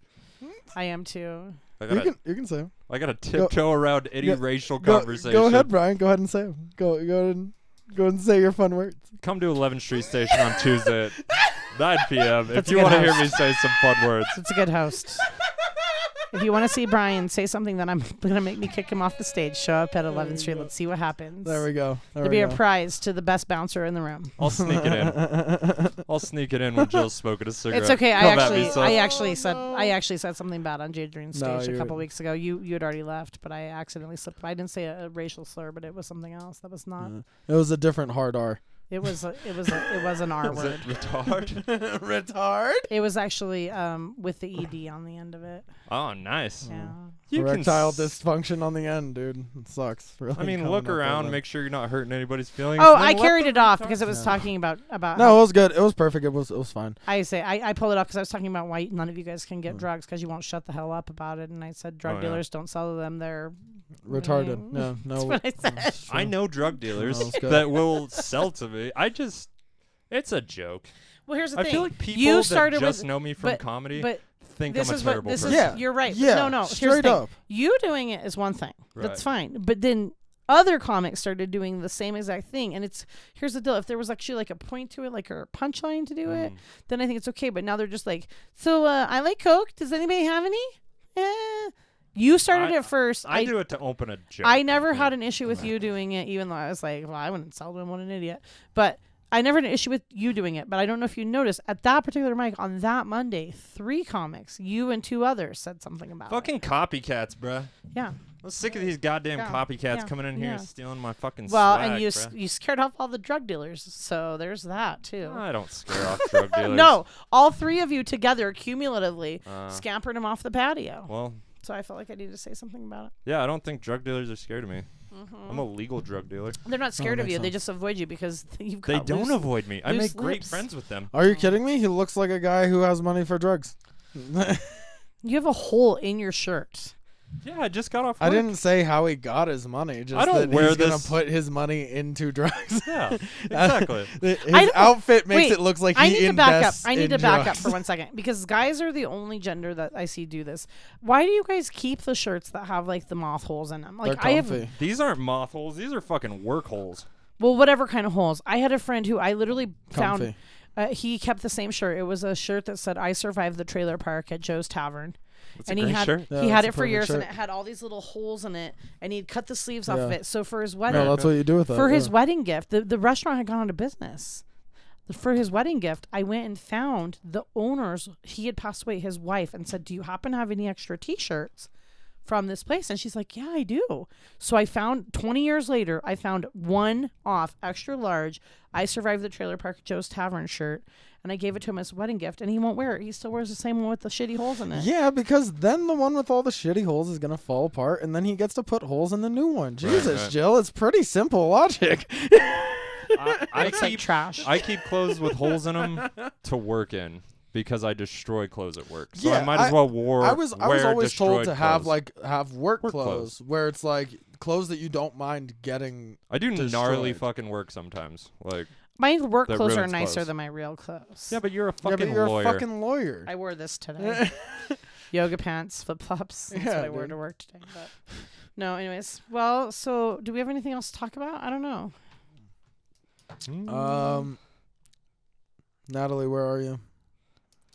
I am too. I You gotta, can say 'em. I gotta tiptoe around any racial Go conversation. ahead, Brian. Go ahead and say 'em. Go and say your fun words. Come to 11th Street Station on Tuesday at 9 p.m. That's if a you good want to hear host. me say some fun words. It's a good host. If you want to see Brian say something that I'm gonna make me kick him off the stage, show up at 11th Street. Let's see what happens. There we go. There'll be a prize to the best bouncer in the room. I'll sneak it in. I'll sneak it in when Jill's smoking a cigarette. It's okay. Come at me, son. I actually said something bad on Jadrian's No, stage a you're- couple weeks ago. You had already left, but I accidentally slipped. I didn't say a racial slur, but it was something else. That was not. It was a different hard R. It was an R Is word. it retard? Retard. It was actually with the ed on the end of it. Oh, nice. Yeah. You can Erectile s- dysfunction on the end, dude. It sucks. Really I mean, coming look up with around, it. make sure you're not hurting anybody's feelings. Oh, and then I let carried the it off retard- because it was Yeah. talking about. No, it was good. It was perfect. It was fine. I pulled it off because I was talking about why none of you guys can get drugs because you won't shut the hell up about it. And I said drug Oh, yeah. dealers don't sell them. They're Retarded. No, That's no. what I said. I know drug dealers No, it's good. that will sell to me. It's a joke. Well, here's the I thing. feel like people you that started just with, know me from but- comedy but think this I'm a is what terrible this person. is. Yeah. You're right. Yeah, No, here's the straight thing. up. You doing it is one thing. That's Right. fine. But then other comics started doing the same exact thing, and here's the deal: if there was actually like a point to it, like a punchline to do it, then I think it's okay. But now they're just like, so I like Coke. Does anybody have any? You started it first. I do it to open a joke. I never had an issue with you doing it, even though I was like, well, I wouldn't sell to him. What an idiot. But I never had an issue with you doing it. But I don't know if you noticed at that particular mic on that Monday, 3 comics, you and 2 others said something about Fucking copycats, bruh. it. Yeah. I'm sick of these goddamn Yeah, copycats yeah, coming in here yeah. stealing my fucking Well, swag, and you bruh. you scared off all the drug dealers, so there's that too. I don't scare off drug dealers. No, all 3 of you together cumulatively Uh, scampered him off the patio. Well, So I felt like I needed to say something about it. yeah, I don't think drug dealers are scared of me. I'm a legal drug dealer. They're not scared of makes you. They sense. just avoid you because you've They got don't loose- avoid me. I loose make great lips. friends with them. Are you kidding me? He looks like a guy who has money for drugs. You have a hole in your shirt. Yeah, I just got off I work. didn't say how he got his money. Just I don't that wear he's gonna this- put his money into drugs. Yeah, exactly. His I don't- outfit makes wait, it look like I he need to back up. invests I need in to back up drugs. for 1 second because guys are the only gender that I see do this. Why do you guys keep the shirts that have like the moth holes in them? Like They're I have, comfy. These aren't moth holes. These are fucking work holes. well, whatever kind of holes. I had a friend who I literally found. Comfy. He kept the same shirt. It was a shirt that said "I survived the trailer park at Joe's Tavern." That's And a he great had shirt. Yeah, he had it's a it for perfect years, and shirt. it had all these little holes in it, and he'd cut the sleeves off of Yeah. it. So for his wedding, No, that's what you do with that. for his yeah. wedding gift, the restaurant had gone out of business. For his wedding gift, I went and found the owners. He had passed away, his wife, and said, "Do you happen to have any extra T-shirts from this place?" And she's like, "Yeah, I do." So I found 20 years later, I found one off extra large "I survived the trailer park at Joe's Tavern" shirt, and I gave it to him as a wedding gift, and he won't wear it. He still wears the same one with the shitty holes in it. Yeah, because then the one with all the shitty holes is gonna fall apart, and then he gets to put holes in the new one. Jesus, right. Jill, it's pretty simple logic. I It's like keep trash. I keep clothes with holes in them to work in because I destroy clothes at work. So Yeah, I might as well wear I was always told destroyed to have clothes. have work Work clothes where it's like clothes that you don't mind getting. I do gnarly destroyed. fucking work sometimes. Like, My work That clothes are ruins nicer clothes. than my real clothes. yeah, but you're a Yeah, fucking but you're lawyer. a fucking lawyer. I wore this today. Yoga pants, flip flops. That's Yeah, what I wore dude. to work today. But no, anyways. Well, so do we have anything else to talk about? I don't know. Natalie, where are you?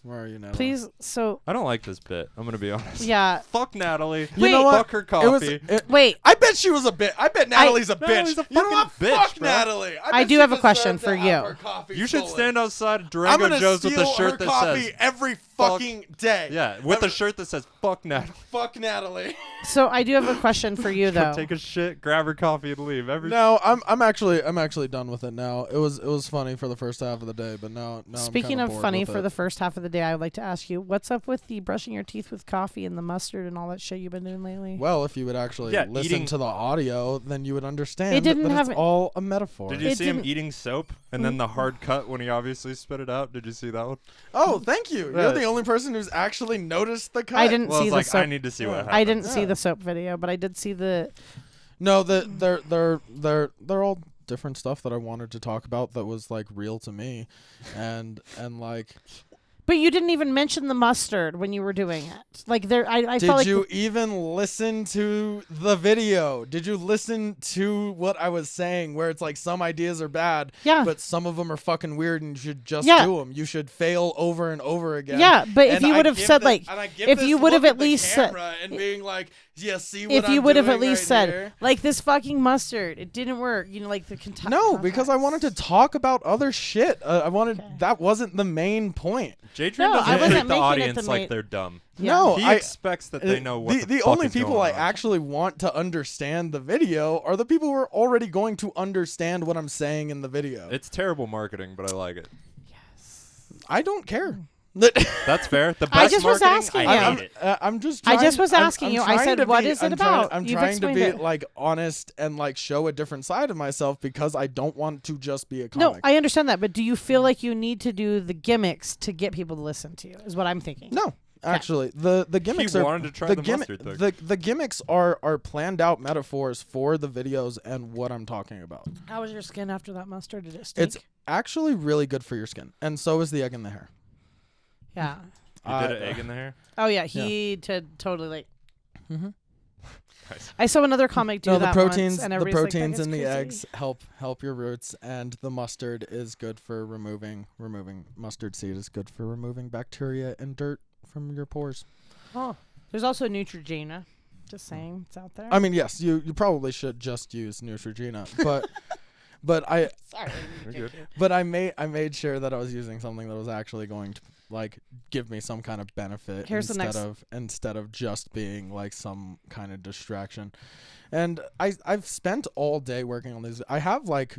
Where are you, Natalie? Please. So I don't like this bit. I'm gonna be honest. yeah. Fuck Natalie. You know what? Fuck her It was. coffee. Wait. I bet she was a bitch. I bet Natalie's a bitch. Natalie's a You know what? fucking bitch, Fuck bro. Natalie. I bet do she have a question deserved for to have you. her coffee You should stolen. stand outside I'm Durango gonna Joe's with steal a shirt her that coffee says every fucking day. yeah, with a I'm- shirt that says "fuck Natalie." Fuck Natalie. So I do have a question for you Go though. take a shit, grab her coffee, and leave. No, I'm actually done with it now. It was funny for the first half of the day, but now Speaking I'm of bored funny with for it. the first half of the day, I would like to ask you, what's up with the brushing your teeth with coffee and the mustard and all that shit you've been doing lately? Well, if you would actually Yeah, listen eating- to the audio, then you would understand It didn't that have it's it- all a metaphor. Did you It see him didn't- eating soap and then the hard cut when he obviously spit it out? Did you see that one? Oh, thank you. Yeah. You're the only person who's actually noticed the cut. I didn't Well, see it's the like soap. I need to see what happened. I didn't see Yeah. the soap video, but I did see the. No, they're all different stuff that I wanted to talk about that was like real to me, and like. But you didn't even mention the mustard when you were doing it. Like there, I felt Did like you even listen to the video? Did you listen to what I was saying? Where it's like some ideas are bad, Yeah. but some of them are fucking weird, and you should just Yeah. do them. You should fail over and over again. Yeah, but if And you I would have give said the- like, and I give if this you would have look at the least said, camera and being like, yeah, see what if you I'm would have at doing least right said, here? like this fucking mustard, it didn't work. You know, like the No, because I wanted to talk about other shit. I wanted Okay. that wasn't the main point. J-Train No, I doesn't wasn't treat the making it audience the like main- they're dumb. Yeah. No, He I expects that they know what the fuck only is people going I on. actually want to understand the video are the people who are already going to understand what I'm saying in the video. It's terrible marketing, but I like it. I don't care. That's fair. The best I just was marketing, asking I you. hate it. I'm just. I Trying, just was asking I'm you. I trying said, to "What be- is it I'm about?" I'm You've trying to explained be it. like honest and like show a different side of myself because I don't want to just be a No, comic. I understand that, but do you feel like you need to do the gimmicks to get people to listen to you? Is what I'm thinking. No, Actually, the gimmicks He are wanted to try the mustard thing. the gimmicks are planned out metaphors for the videos and what I'm talking about. How was your skin after that mustard? Did it stink? It's actually really good for your skin, and so is the egg in the hair. yeah. You did an egg in the hair? Oh yeah, he did totally like. Mm-hmm. Nice. I saw another comic do No, that the proteins, once, and the everybody's like, proteins "That in gets the crazy." eggs help your roots, and the mustard is good for removing mustard seed is good for removing bacteria and dirt from your pores. Oh, there's also Neutrogena. Just saying, it's out there. I mean, yes, you probably should just use Neutrogena, but Sorry. You're good. but I made sure that I was using something that was actually going to like give me some kind of benefit Here's the next- instead of just being like some kind of distraction. And I've spent all day working on these. I have like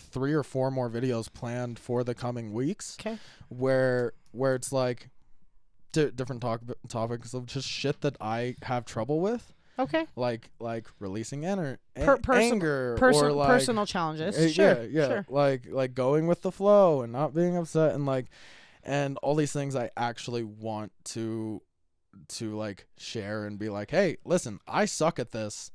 3 or 4 more videos planned for the coming weeks. Okay. Where it's like different topics of just shit that I have trouble with. Okay. Like releasing anger or like personal challenges. Sure. yeah. Sure. Like going with the flow and not being upset and all these things I actually want to like share and be like, hey, listen, I suck at this.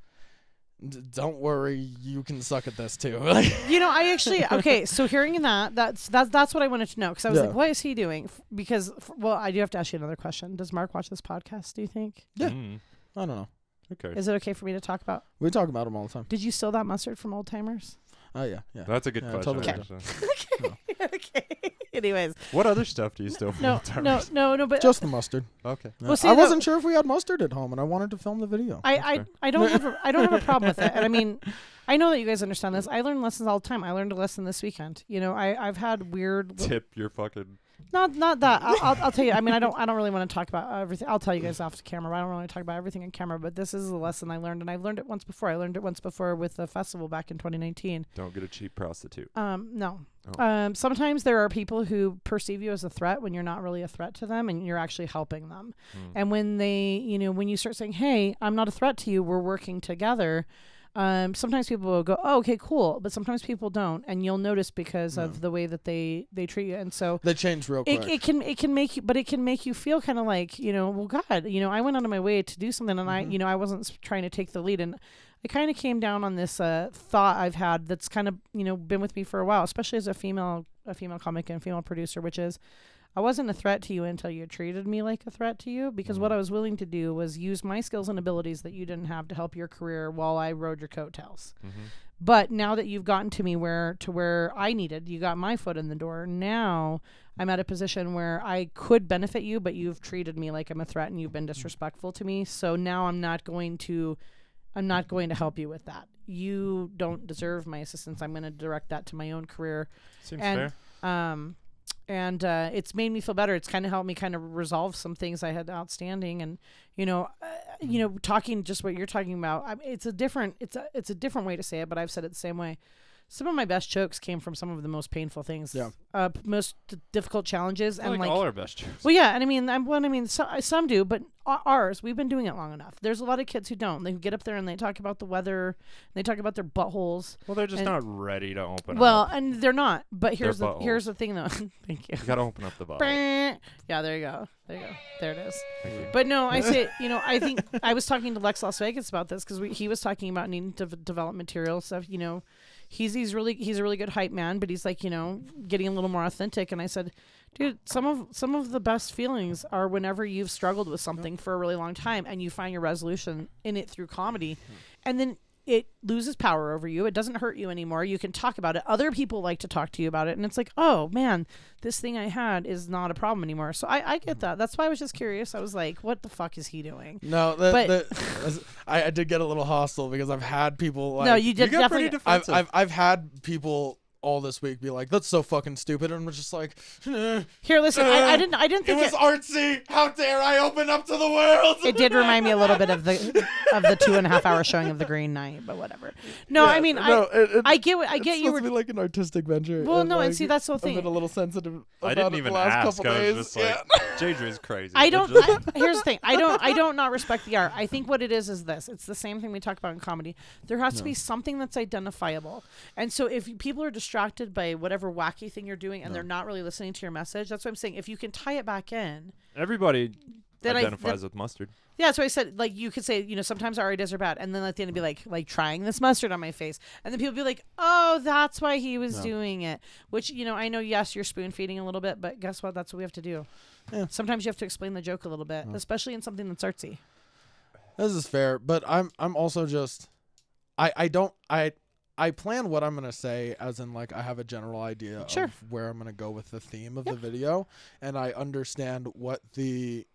Don't worry, you can suck at this too. I actually okay. So hearing that's what I wanted to know, because I was like, what is he doing? Because I do have to ask you another question. Does Mark watch this podcast? Do you think? Yeah. Mm. I don't know. Okay. Is it okay for me to talk about? We talk about them all the time. Did you steal that mustard from Old Timers? Oh yeah. That's a good Yeah, question. totally. actually. Okay. Anyways. What other stuff do you steal from No, Old Timers? no, but Just the mustard. Okay. Yeah. Well, see, I wasn't sure if we had mustard at home, and I wanted to film the video. I don't have a problem with it. And I mean, I know that you guys understand this. I learn lessons all the time. I learned a lesson this weekend. I've had weird. Tip your fucking. Not that. I'll tell you. I mean, I don't really want to talk about everything. I'll tell you guys off camera. I don't really talk about everything on camera. But this is a lesson I learned, and I've learned it once before. I learned it once before with the festival back in 2019. Don't get a cheap prostitute. No. Oh. Sometimes there are people who perceive you as a threat when you're not really a threat to them, and you're actually helping them. And when they, when you start saying, "Hey, I'm not a threat to you. We're working together." Sometimes people will go, "Oh, okay, cool," but sometimes people don't, and you'll notice because of the way that they treat you. And so they change real quick. it can make you, but it can make you feel kind of like, well, God, I went out of my way to do something, and I wasn't trying to take the lead, and I kind of came down on this thought I've had that's kind of been with me for a while, especially as a female comic and female producer, which is, I wasn't a threat to you until you treated me like a threat to you, because what I was willing to do was use my skills and abilities that you didn't have to help your career while I rode your coattails. But now that you've gotten to me where I needed, you got my foot in the door. Now I'm at a position where I could benefit you, but you've treated me like I'm a threat and you've been disrespectful to me. So now I'm not going to help you with that. You don't deserve my assistance. I'm going to direct that to my own career. Seems fair. And it's made me feel better. It's kind of helped me kind of resolve some things I had outstanding, and talking just what you're talking about. It's a different way to say it, but I've said it the same way. Some of my best jokes came from some of the most painful things, most difficult challenges, and like all our best jokes. Well, yeah, and I mean, some do, but ours, we've been doing it long enough. There's a lot of kids who don't. They get up there and they talk about the weather, and they talk about their buttholes. Well, they're just not ready to open up. Well, and they're not. But here's the buttholes. thing, though. Thank you. You gotta open up the bottle. Yeah, there you go. There it is. Thank you. But no, I say, I think I was talking to Lex Las Vegas about this, because he was talking about needing to develop material stuff. He's a really good hype man, but he's like, getting a little more authentic. And I said, dude, some of the best feelings are whenever you've struggled with something for a really long time and you find your resolution in it through comedy, and then it loses power over you. It doesn't hurt you anymore. You can talk about it. Other people like to talk to you about it. And it's like, oh man, this thing I had is not a problem anymore. So I get that. That's why I was just curious. I was like, what the fuck is he doing? No, I did get a little hostile because I've had people like. No, you did definitely. I've had people all this week be like, that's so fucking stupid, and I'm just like, here, listen, I didn't think it was artsy. How dare I open up to the world? It did remind me a little bit of the 2.5 hour showing of The Green Knight, but whatever. No, I mean, I get you. It's supposed to be like an artistic venture. Well, no, and see, that's the thing. I've been a little sensitive. I about didn't it even the last ask. couple I was days. just like, JJ's crazy. I don't. Here's the thing. I don't not respect the art. I think what it is this. It's the same thing we talk about in comedy. There has to be something that's identifiable. And so if people are distracted by whatever wacky thing you're doing and they're not really listening to your message, that's what I'm saying. If you can tie it back in, Everybody identifies with mustard. yeah, so I said, like, you could say, sometimes our ideas are bad, and then at the end be like trying this mustard on my face, and then people be like, oh, that's why he was doing it. Which, I know, yes, you're spoon feeding a little bit, but guess what? That's what we have to do. Yeah. Sometimes you have to explain the joke a little bit, especially in something that's artsy. This is fair, but I'm also just, I plan what I'm gonna say as in like I have a general idea of where I'm gonna go with the theme of the video, and I understand what the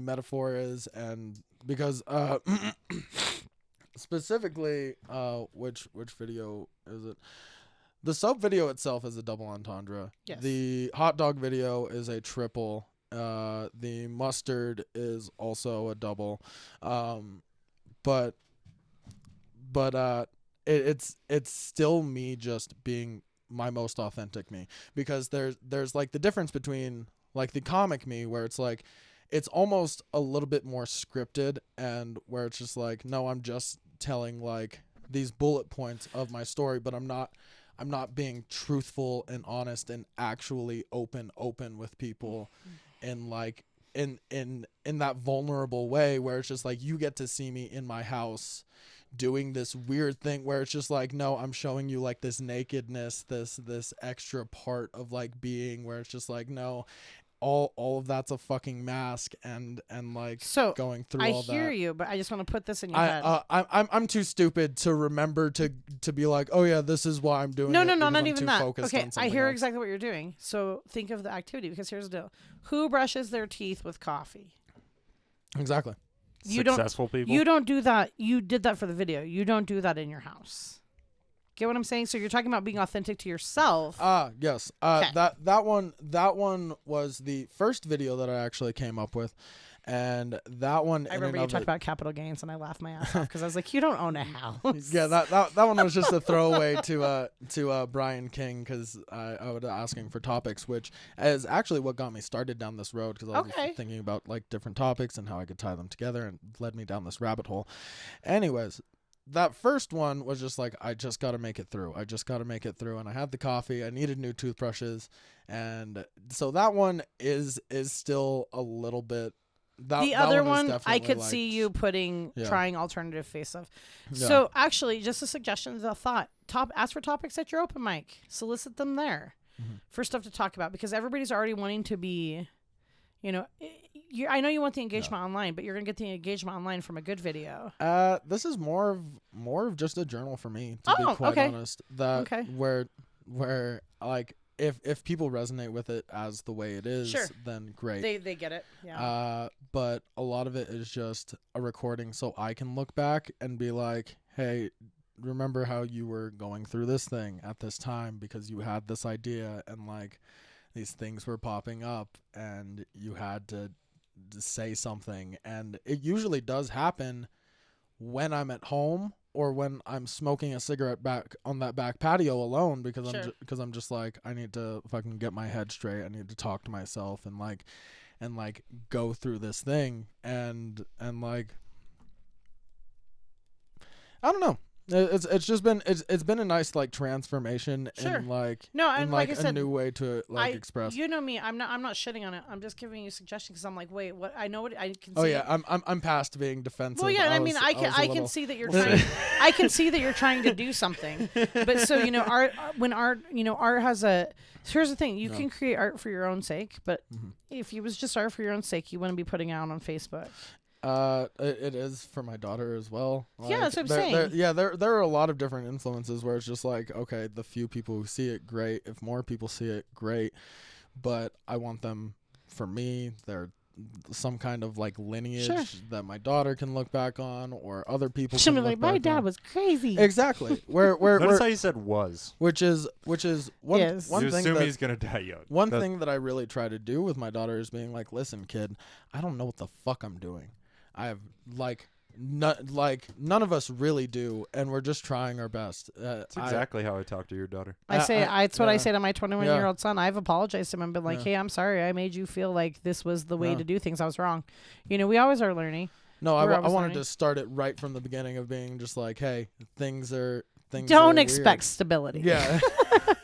metaphor is, and because specifically which video is it? The soap video itself is a double entendre. Yes. The hot dog video is a triple. The mustard is also a double. But it's still me just being my most authentic me, because there's like the difference between like the comic me where it's like it's almost a little bit more scripted, and where it's just like, no, I'm just telling like these bullet points of my story, but I'm not being truthful and honest and actually open with people, and like in that vulnerable way where it's just like you get to see me in my house doing this weird thing where it's just like, no, I'm showing you like this nakedness, this extra part of like being, where it's just like, no, all of that's a fucking mask, and like so going through I all that. I hear you, but I just want to put this in your head. I'm too stupid to remember to be like, oh yeah, this is why I'm doing no, it. not I'm even too that. focused Okay, on I hear else. exactly what you're doing. So think of the activity, because here's the deal: who brushes their teeth with coffee? Exactly. Successful people. You don't do that. You did that for the video. You don't do that in your house. Get what I'm saying? So you're talking about being authentic to yourself. Yes. Okay. That one was the first video that I actually came up with, and that one. I remember you talked about capital gains, and I laughed my ass off because I was like, "You don't own a house." Yeah, that one was just a throwaway to Brian King, because I was asking for topics, which is actually what got me started down this road, because I was thinking about like different topics and how I could tie them together, and led me down this rabbit hole. Anyways. That first one was just like, I just got to make it through. And I had the coffee. I needed new toothbrushes. And so that one is still a little bit. The other one I could see you trying alternative face stuff. Yeah. So actually, just a suggestion, a thought. Ask for topics at your open mic. Solicit them there for stuff to talk about, because everybody's already wanting to be, I know you want the engagement online, but you're gonna get the engagement online from a good video. This is more of just a journal for me, to be quite honest. Where like if people resonate with it as the way it is, then great. They get it. Yeah. But a lot of it is just a recording, so I can look back and be like, hey, remember how you were going through this thing at this time because you had this idea, and like these things were popping up, and you had to say something. And it usually does happen when I'm at home or when I'm smoking a cigarette back on that back patio alone, because I'm just like, I need to fucking get my head straight. I need to talk to myself and go through this thing, and like, I don't know. It's just been it's been a nice like transformation in like like I said, a new way to like express. You know me, I'm not shitting on it. I'm just giving you suggestions, because I'm like, wait, what? I know what I can. Oh see yeah, I'm past being defensive. Well, yeah, I can see that you're trying. I can see that you're trying to do something. But so art has a. Here's the thing: you can create art for your own sake, but if it was just art for your own sake, you wouldn't be putting it out on Facebook. It is for my daughter as well. Like, yeah, that's what I'm saying. There are a lot of different influences where it's just like, okay, the few people who see it, great. If more people see it, great. But I want them, for me, they're some kind of like lineage that my daughter can look back on, or other people can look like, my dad was crazy. Exactly. Notice how you said was. Which is one you thing assume he's gonna die young. One thing that I really try to do with my daughter is being like, listen, kid, I don't know what the fuck I'm doing. I have like none of us really do, and we're just trying our best. That's exactly how I talk to your daughter. That's what I say to my 21-year-old son. I've apologized to him and been like, Yeah. hey, I'm sorry. I made you feel like this was the way Yeah. to do things. I was wrong. You know, we always are learning. No, We're I always wanted learning. to start it right from the beginning of being just like, hey, things are Don't are expect weird. stability. Yeah.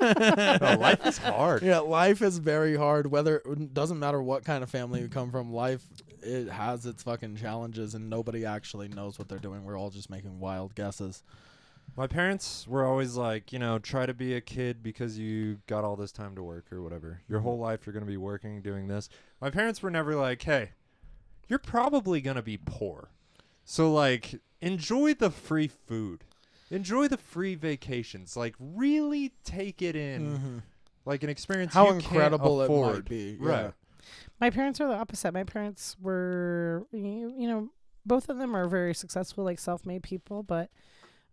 No, life is hard. Yeah, life is very hard. Whether it doesn't matter what kind of family you come from, life it has its fucking challenges, and nobody actually knows what they're doing. We're all just making wild guesses. My parents were always like, try to be a kid because you got all this time to work or whatever. Your whole life you're going to be working, doing this. My parents were never like, hey, you're probably going to be poor. So, like, enjoy the free food. Enjoy the free vacations. Like, really take it in. Like an experience How you incredible can't it afford. might be. Yeah. Right. My parents are the opposite. My parents were, both of them are very successful, like self-made people, but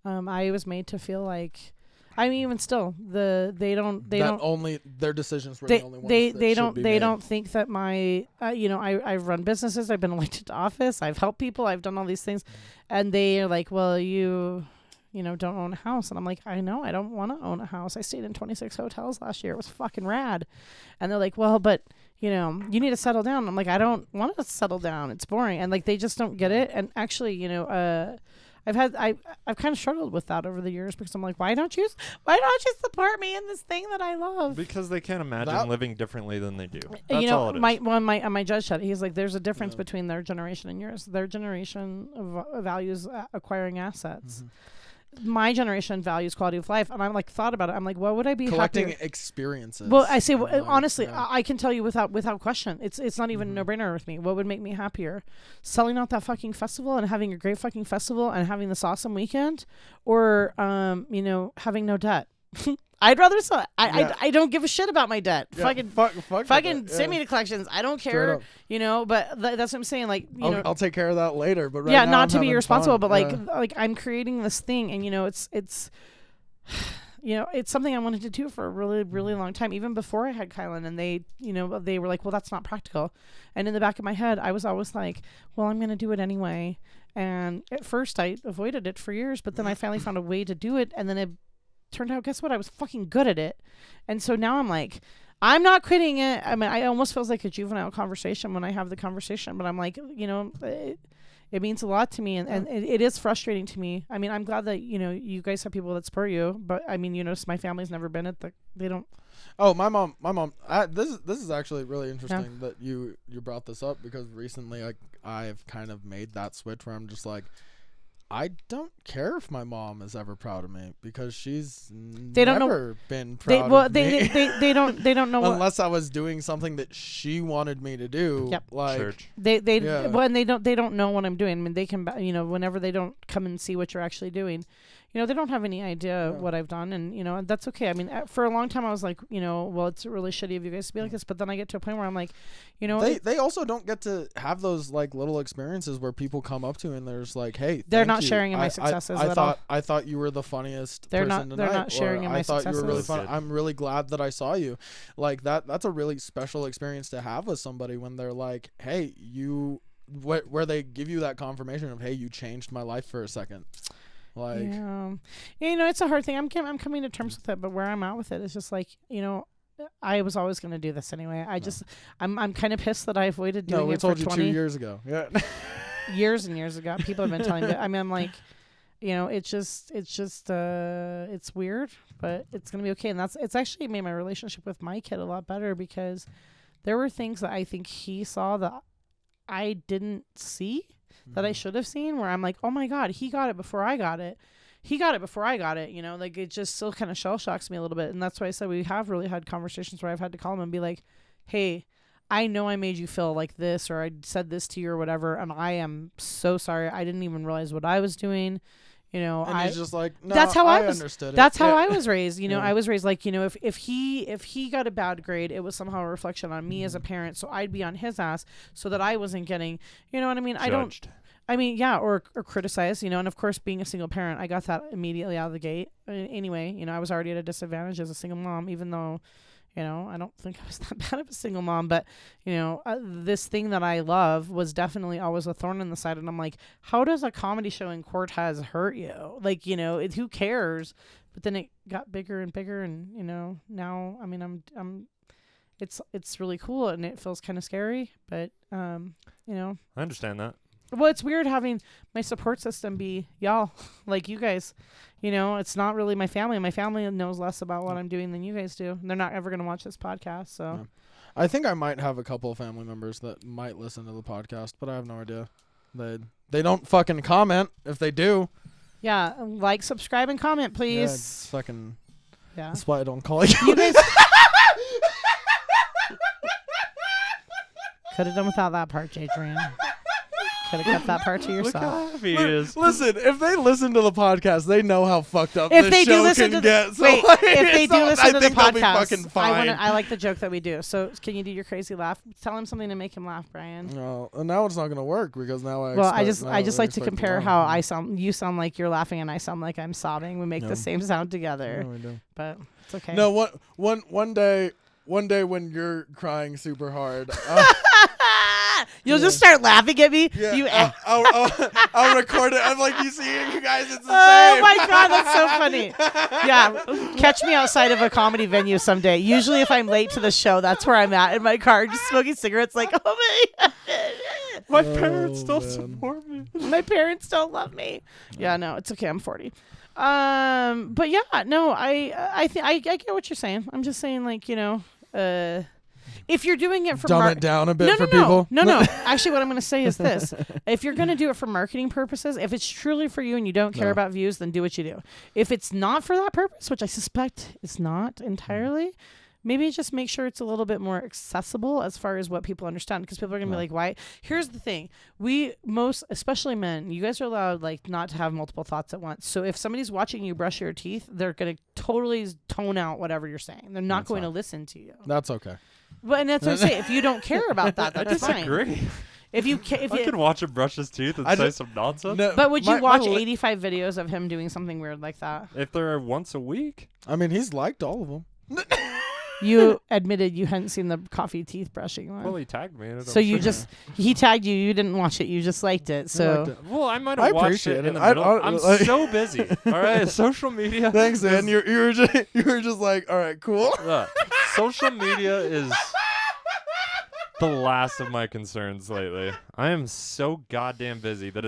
I was made to feel like, even still, they don't only their decisions were they the only ones they that they should don't be they made. don't think that my I've run businesses, I've been elected to office, I've helped people, I've done all these things, and they are like, well, you don't own a house. And I'm like, I know, I don't want to own a house. I stayed in 26 hotels last year. It was fucking rad. And they're like, well, but you need to settle down. I'm like, I don't want to settle down. It's boring. And like, they just don't get it. And actually, I've kind of struggled with that over the years because I'm like, why don't you support me in this thing that I love? Because they can't imagine living differently than they do. That's all it is. My judge said, he's like, there's a difference between their generation and yours. Their generation values acquiring assets. My generation values quality of life, and I'm like, thought about it. I'm like, what would I be collecting happier? experiences? Well, I say life, honestly, yeah. I can tell you without question. It's not even a no-brainer with me. What would make me happier? Selling out that fucking festival and having a great fucking festival and having this awesome weekend, or having no debt. I'd rather sell. I don't give a shit about my debt. Yeah, Fucking send me to collections. I don't care. But that's what I'm saying. Like, I'll take care of that later. But right now not I'm to be having irresponsible, fun. but like I'm creating this thing, and it's it's something I wanted to do for a really, really long time, even before I had Kylan, and they were like, well, that's not practical. And in the back of my head, I was always like, well, I'm going to do it anyway. And at first I avoided it for years, but then I finally found a way to do it. And then it turned out, guess what? I was fucking good at it. And so now I'm like, I'm not quitting it. I mean, I almost feels like a juvenile conversation when I have the conversation, but I'm like, it means a lot to me, and it is frustrating to me. I mean, I'm glad that, you guys have people that spur you, but I mean, my family's never been they don't. Oh, my mom. This is actually really interesting that you brought this up, because recently I've kind of made that switch where I'm just like, I don't care if my mom is ever proud of me, because she's never been proud of me. They don't know unless I was doing something that she wanted me to do. Yep. Like Church. They don't know what I'm doing. I mean, they can, whenever they don't come and see what you're actually doing, they don't have any idea what I've done, and that's okay. I mean, for a long time I was like, well, it's really shitty of you guys to be like this, but then I get to a point where I'm like, they also don't get to have those like little experiences where people come up to you and they're just like, hey, they're thank not you. sharing in my successes I at all. I thought you were the funniest They're person not tonight, sharing or in my I thought you were really successes. fun. I'm really glad that I saw you. Like that's a really special experience to have with somebody when they're like, hey, where they give you that confirmation of, hey, you changed my life for a second. Like, it's a hard thing. I'm coming to terms with it, but where I'm at with it is just like, I was always going to do this anyway. I'm kind of pissed that I avoided doing we it told for you 20 2 years ago. Yeah. years and years ago. People have been telling me. I mean, I'm like, it's weird, but it's going to be okay. And it's actually made my relationship with my kid a lot better, because there were things that I think he saw that I didn't see, that I should have seen, where I'm like, oh my God, he got it before I got it. He got it before I got it, like it just still kind of shell shocks me a little bit. And that's why I said we have really had conversations where I've had to call him and be like, hey, I know I made you feel like this, or I said this to you or whatever, and I am so sorry. I didn't even realize what I was doing. And he's just like, no, that's how I was, understood it. That's how I was raised. Yeah. I was raised like, if he got a bad grade, it was somehow a reflection on me as a parent. So I'd be on his ass so that I wasn't getting, you know what I mean? Judged. Or criticized, and of course, being a single parent, I got that immediately out of the gate. Anyway, I was already at a disadvantage as a single mom, even though, You know, I don't think I was that bad of a single mom, but, you know, this thing that I love was definitely always a thorn in the side. And I'm like, how does a comedy show in Cortez hurt you? Like, you know, who cares? But then it got bigger and bigger. And, you know, now, I mean, it's really cool and it feels kind of scary, but, you know. I understand that. Well, it's weird having my support system be y'all, like you guys. You know, it's not really my family. My family knows less about what I'm doing than you guys do. And they're not ever going to watch this podcast. So, Yeah. I think I might have a couple of family members that might listen to the podcast, but I have no idea. They don't fucking comment. If they do, yeah, like, subscribe, and comment, yeah, please. it's fucking. Yeah. That's why I don't call you. You guys could have done without that part, Adrian. Could have kept that part to Look how yourself. happy he is. Listen, if they listen to the podcast, they know how fucked up If this they do show listen can to get. So wait, like, if they do so listen I to the think they'll be fucking podcast, fine. I like the joke that we do. So can you do your crazy laugh? Tell him something to make him laugh, Brian. No, and now it's not gonna work because now I. Well, I expect- just now like to expect compare more. how I sound. You sound like you're laughing, and I sound like I'm sobbing. We make Yeah. the same sound together, No, we do. but it's okay. No, one day when you're crying super hard. You'll just start laughing at me. Yeah, You. I'll record it. I'm like, you see, you guys, it's the Oh same. my god, that's so funny. Yeah, catch me outside of a comedy venue someday. Usually, if I'm late to the show, that's where I'm at in my car, just smoking cigarettes. Like, oh My parents still man. support me. my parents don't love me. Yeah, no, it's okay. I'm 40. But yeah, no, I get what you're saying. I'm just saying, like, you know, if you're doing it for Dumb it down a bit for people. No. Actually, what I'm going to say is this. If you're going to do it for marketing purposes, if it's truly for you and you don't care No. about views, then do what you do. If it's not for that purpose, which I suspect it's not entirely, maybe just make sure it's a little bit more accessible as far as what people understand, because people are going to be like, why? Here's the thing. Especially men, you guys are allowed, like, not to have multiple thoughts at once. So if somebody's watching you brush your teeth, they're going to totally tone out whatever you're saying. They're not That's going to fine. listen to you. That's okay. But, and that's what I say. If you don't care about that, I that's fine. disagree. If you I could watch him brush his teeth and I say just- some nonsense. No, but would you my watch li- 85 videos of him doing something weird like that? If they're once a week, I mean, he's liked all of them. You admitted you hadn't seen the coffee teeth brushing one. well, he tagged me in it. So I'm you sure. just, he tagged you, you didn't watch it, you just liked it. I So liked it. Well, I might I have watched appreciate it in it. the middle. I- I'm like- so busy. All right, social media. Thanks, man. You were just like, all right, cool. Look, social media is the last of my concerns lately. I am so goddamn busy that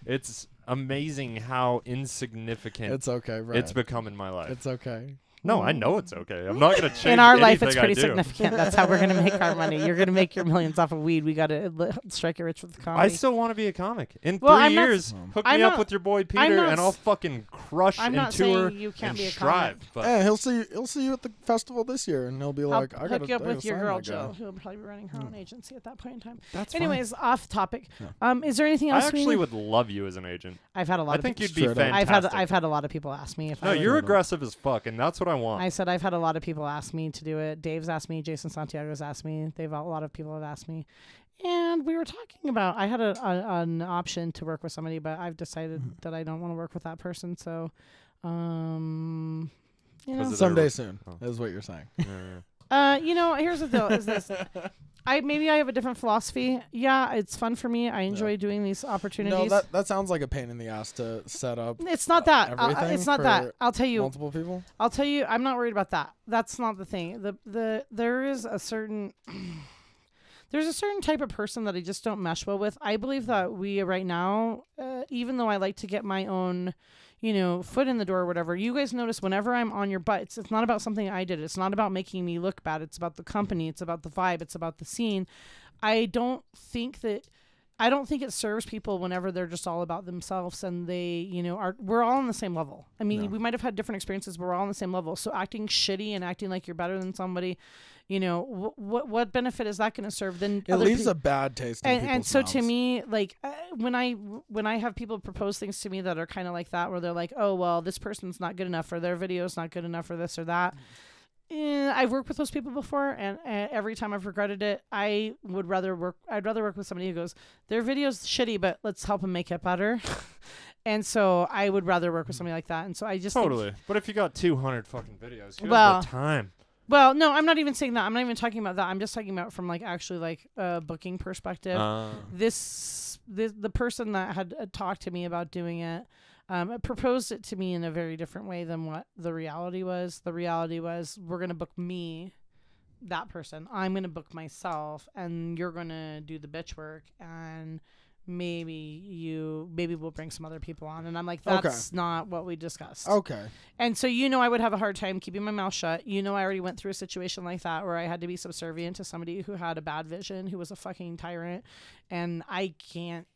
it's amazing how insignificant It's okay, right? it's become in my life. It's okay. No, I know it's okay. I'm not gonna change. in our life, it's anything I pretty do. significant. That's how we're going to make our money. You're going to make your millions off of weed. We got to strike it rich with comedy. I still want to be a comic. In Well, 3 I'm not- years, hook I'm me up not- with your boy I'm Peter, not and I'll s- fucking crush I'm and not tour saying you can't and be a strive. comic. But Yeah, he'll see you at the festival this year, and he'll be like, I I'll got hook you up with your girl, Jill, who'll probably be running her own agency at that point in time. that's fine. Anyways, off topic. Yeah. Is there anything I else we actually need? would love you as an agent. I've had a lot I of think people. you'd be Straight up. fantastic. I've had a lot of people ask me if No, I you're would. aggressive as fuck, and that's what I want. I said I've had a lot of people ask me to do it. Dave's asked me. Jason Santiago's asked me. A lot of people have asked me. And we were talking about, I had an option to work with somebody, but I've decided that I don't want to work with that person. So, you know. Was it Someday there- soon, Oh. is what you're saying. Yeah. You know, here's the deal: is this? Maybe I have a different philosophy. Yeah, it's fun for me. I enjoy doing these opportunities. No, that sounds like a pain in the ass to set up it's not that. everything It's not for that. I'll tell you. multiple people. I'll tell you. I'm not worried about that. That's not the thing. There is a certain. There's a certain type of person that I just don't mesh well with. I believe that we right now, even though I like to get my own, foot in the door or whatever, you guys notice whenever I'm on your butt, it's not about something I did. It's not about making me look bad. It's about the company. It's about the vibe. It's about the scene. I don't think it serves people whenever they're just all about themselves and they, we're all on the same level. I mean, No. we might have had different experiences, but we're all on the same level. So acting shitty and acting like you're better than somebody, what benefit is that going to serve? Then It leaves a bad taste in people's and so to mouths. me, like when I have people propose things to me that are kind of like that, where they're like, oh, well, this person's not good enough, or their video's not good enough, or this or that. I've worked with those people before, and every time I've regretted it. I'd rather work with somebody who goes, their video's shitty, but let's help them make it better. And so I would rather work with somebody like that. And so I just think, Totally. But if you got 200 fucking videos, who Well, has the time? Well, no, I'm not even saying that. I'm not even talking about that. I'm just talking about from like actually like a booking perspective. The person that had talked to me about doing it proposed it to me in a very different way than what the reality was. The reality was, we're going to book me, that person. I'm going to book myself, and you're going to do the bitch work, and maybe we'll bring some other people on. And I'm like, that's not what we discussed. Okay. And so, I would have a hard time keeping my mouth shut. I already went through a situation like that where I had to be subservient to somebody who had a bad vision, who was a fucking tyrant. And I can't.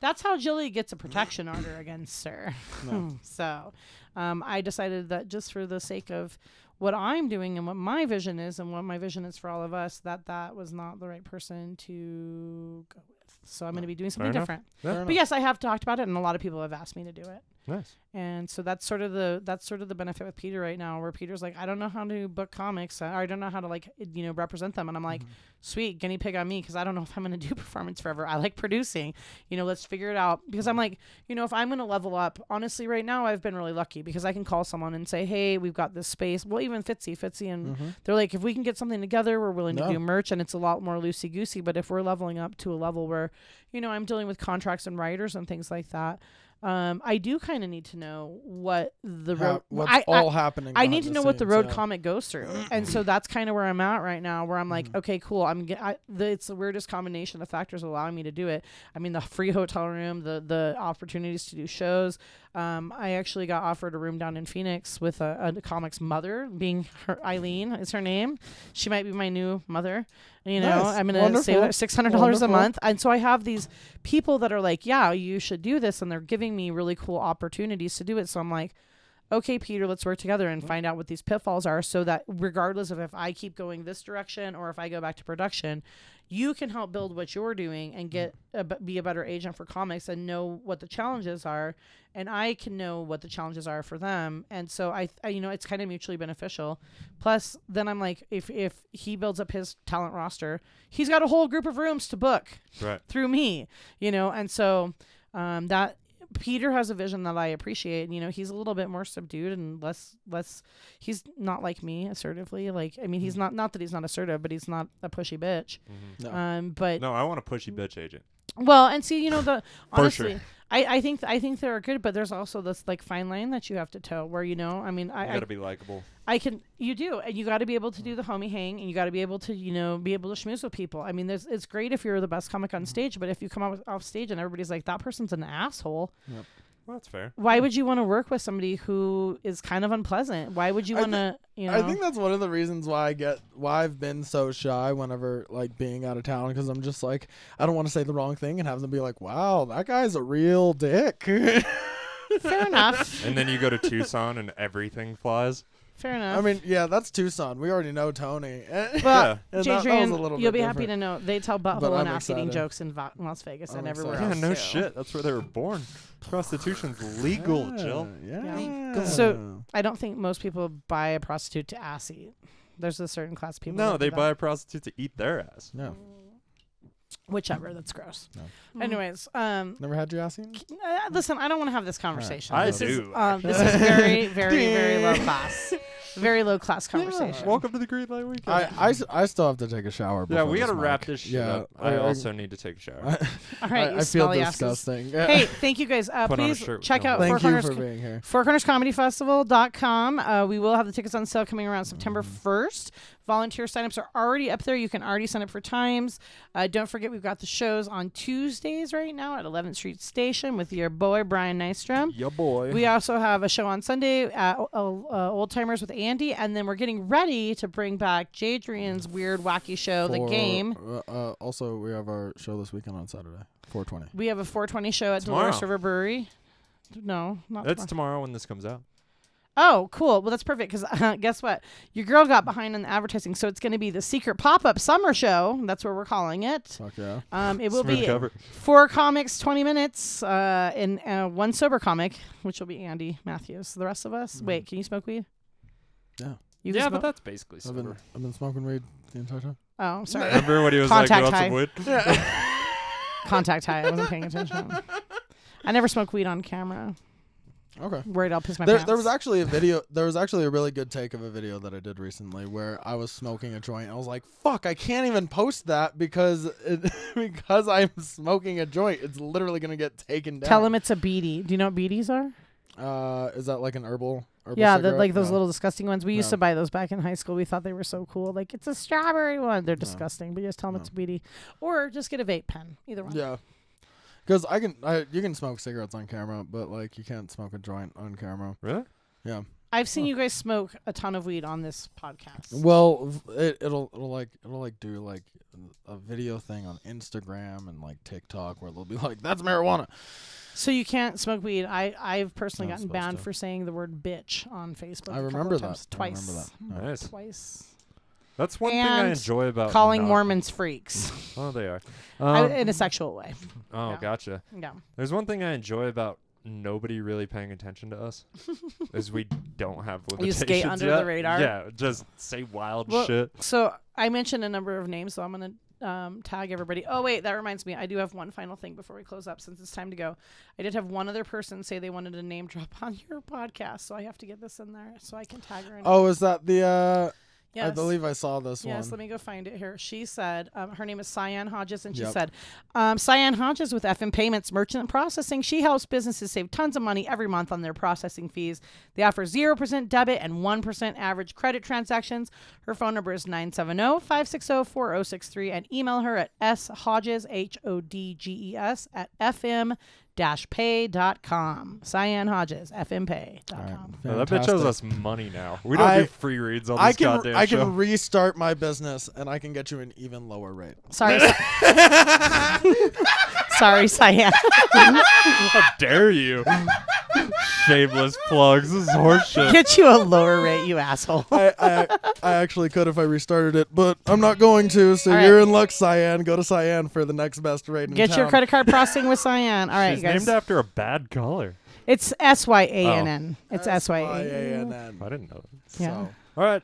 That's how Jilly gets a protection order against her. No. So I decided that just for the sake of what I'm doing and what my vision is and what my vision is for all of us, that was not the right person to go with. So I'm going to be doing something different. Yeah. But yes, I have talked about it, and a lot of people have asked me to do it. Nice. And so that's sort of the benefit with Peter right now, where Peter's like, I don't know how to book comics. I don't know how to represent them. And I'm like, sweet, guinea pig on me, because I don't know if I'm going to do performance forever. I like producing. Let's figure it out. Because I'm like, if I'm going to level up, honestly, right now I've been really lucky because I can call someone and say, hey, we've got this space. Well, even Fitzy, and they're like, if we can get something together, we're willing to do merch, and it's a lot more loosey goosey. But if we're leveling up to a level where, I'm dealing with contracts and writers and things like that. I do kind of need to know what the road. What's all happening. I need to know what the road scenes, comic goes through, and so that's kind of where I'm at right now. Where I'm like, okay, cool. It's the weirdest combination of factors allowing me to do it. I mean, the free hotel room, the opportunities to do shows. I actually got offered a room down in Phoenix with a comic's mother, being Eileen is her name. She might be my new mother. Nice. I'm going to save $600 a month. And so I have these people that are like, yeah, you should do this. And they're giving me really cool opportunities to do it. So I'm like, okay, Peter, let's work together and find out what these pitfalls are, so that regardless of if I keep going this direction or if I go back to production, you can help build what you're doing and be a better agent for comics and know what the challenges are, and I can know what the challenges are for them. And so I it's kind of mutually beneficial. Plus, then I'm like, if he builds up his talent roster, he's got a whole group of rooms to book through me, and so that. Peter has a vision that I appreciate. He's a little bit more subdued and less. He's not like me assertively. He's not that he's not assertive, but he's not a pushy bitch. No. But no, I want a pushy bitch agent. Well, and see, honestly, sure. I think they're good, but there's also this fine line that you have to toe where, you gotta be likable. You do, and you got to be able to do the homie hang, and you got to be able to, be able to schmooze with people. I mean, it's great if you're the best comic on stage, but if you come off stage and everybody's like, that person's an asshole. Yep. Well, that's fair. Why would you want to work with somebody who is kind of unpleasant? Why would you want to, I think that's one of the reasons why I've been so shy whenever being out of town, because I'm just like, I don't want to say the wrong thing and have them be like, wow, that guy's a real dick. Fair enough. And then you go to Tucson and everything flies. Fair enough. I mean, yeah, that's Tucson. We already know Tony. Well, Jadrian, you'll be happy to know they tell butthole and ass eating excited. jokes in Las Vegas and everywhere Yeah, else. no too. shit. That's where they were born. Prostitution's legal, Jill. Yeah. So I don't think most people buy a prostitute to ass eat. There's a certain class of people. No, that they do buy that. a prostitute to eat their ass. No. Whichever, that's gross. No. Anyways, Never had your ass eaten? listen, I don't want to have this conversation. I This do, is, this is very, very, very low class. Very low class conversation. Welcome to the Green Light Weekend. I still have to take a shower. Yeah, before we got to wrap this shit up. I also need to take a shower. All right, you I feel smelly asses. disgusting. Hey, thank you guys. Put on a Please shirt with check no out buttons. Thank Four you Corners, for being here. fourcornerscomedyfestival.com. We will have the tickets on sale coming around September 1st. Volunteer signups are already up there. You can already sign up for times. Don't forget, we've got the shows on Tuesdays right now at 11th Street Station with your boy, Brian Nystrom. Yo, boy. We also have a show on Sunday at Old Timers with Andy. And then we're getting ready to bring back Jadrian's weird, wacky show, The Game. Also, we have our show this weekend on Saturday, 420. We have a 420 show at Tomorrow. Dolores River Brewery. No, not It's tomorrow. tomorrow when this comes out. Oh, cool. Well, that's perfect because guess what? Your girl got behind on the advertising, so it's going to be the secret pop-up summer show. That's what we're calling it. Fuck yeah. It will Smooth be cover. 4 comics, 20 minutes, and one sober comic, which will be Andy Matthews. The rest of us, wait, can you smoke weed? Yeah. You can Yeah, smoke? but that's basically I've been sober. smoking weed the entire time. Oh, I'm sorry. Remember when he was Contact like, high. you want some wood? Contact high. I wasn't paying attention. I never smoke weed on camera. Okay. Worried I'll piss my There pants. was actually a video. There was actually a really good take of a video that I did recently where I was smoking a joint. I was like, "Fuck! I can't even post that because because I'm smoking a joint. It's literally gonna get taken down." Tell them it's a beady. Do you know what beadies are? Is that like an herbal Yeah, cigarette? like those Yeah. little disgusting ones. We used Yeah. to buy those back in high school. We thought they were so cool. Like, it's a strawberry one. They're No. disgusting, but you just tell them No. it's a beady. Or just get a vape pen. Either one. Yeah. Because you can smoke cigarettes on camera, but like you can't smoke a joint on camera. Really? Yeah. I've seen you guys smoke a ton of weed on this podcast. Well, it'll do like a video thing on Instagram and like TikTok where they'll be like, "That's marijuana." So you can't smoke weed. I've personally Not gotten supposed banned to. for saying the word bitch on Facebook. I a couple remember of that. times. I Twice. remember that. Nice. Twice. That's one thing I And enjoy about Calling not- Mormons freaks. Oh, they are. In a sexual way. Oh, yeah. gotcha. Yeah. There's one thing I enjoy about nobody really paying attention to us is we don't have You limitations skate under yet. the radar? Yeah, just say wild Well, shit. So I mentioned a number of names, so I'm going to tag everybody. Oh, wait, that reminds me. I do have one final thing before we close up since it's time to go. I did have one other person say they wanted a name drop on your podcast, so I have to get this in there so I can tag her in. Oh, is that the? Yes. I believe I saw this Yes, one. let me go find it here. She said, her name is Cyan Hodges, and she Yep. said, Cyan Hodges with FM Payments Merchant and Processing. She helps businesses save tons of money every month on their processing fees. They offer 0% debit and 1% average credit transactions. Her phone number is 970-560-4063, and email her at shodges, HODGES, at fm-pay.com. Cyan Hodges, fmpay.com. No, that bitch owes us money now. We don't do free reads on this goddamn I show. can restart my business and I can get you an even lower rate. Sorry. Sorry, Cyan. How dare you? Shameless plugs. This is horseshit. Get you a lower rate, you asshole. I actually could if I restarted it, but I'm not going to. So All right. you're in luck, Cyan. Go to Cyan for the next best rate in Get town. your credit card processing with Cyan. All right, She's you guys. named after a bad color. It's SYANN. It's SYANN. SYANN. I didn't know that. Yeah. So. All right.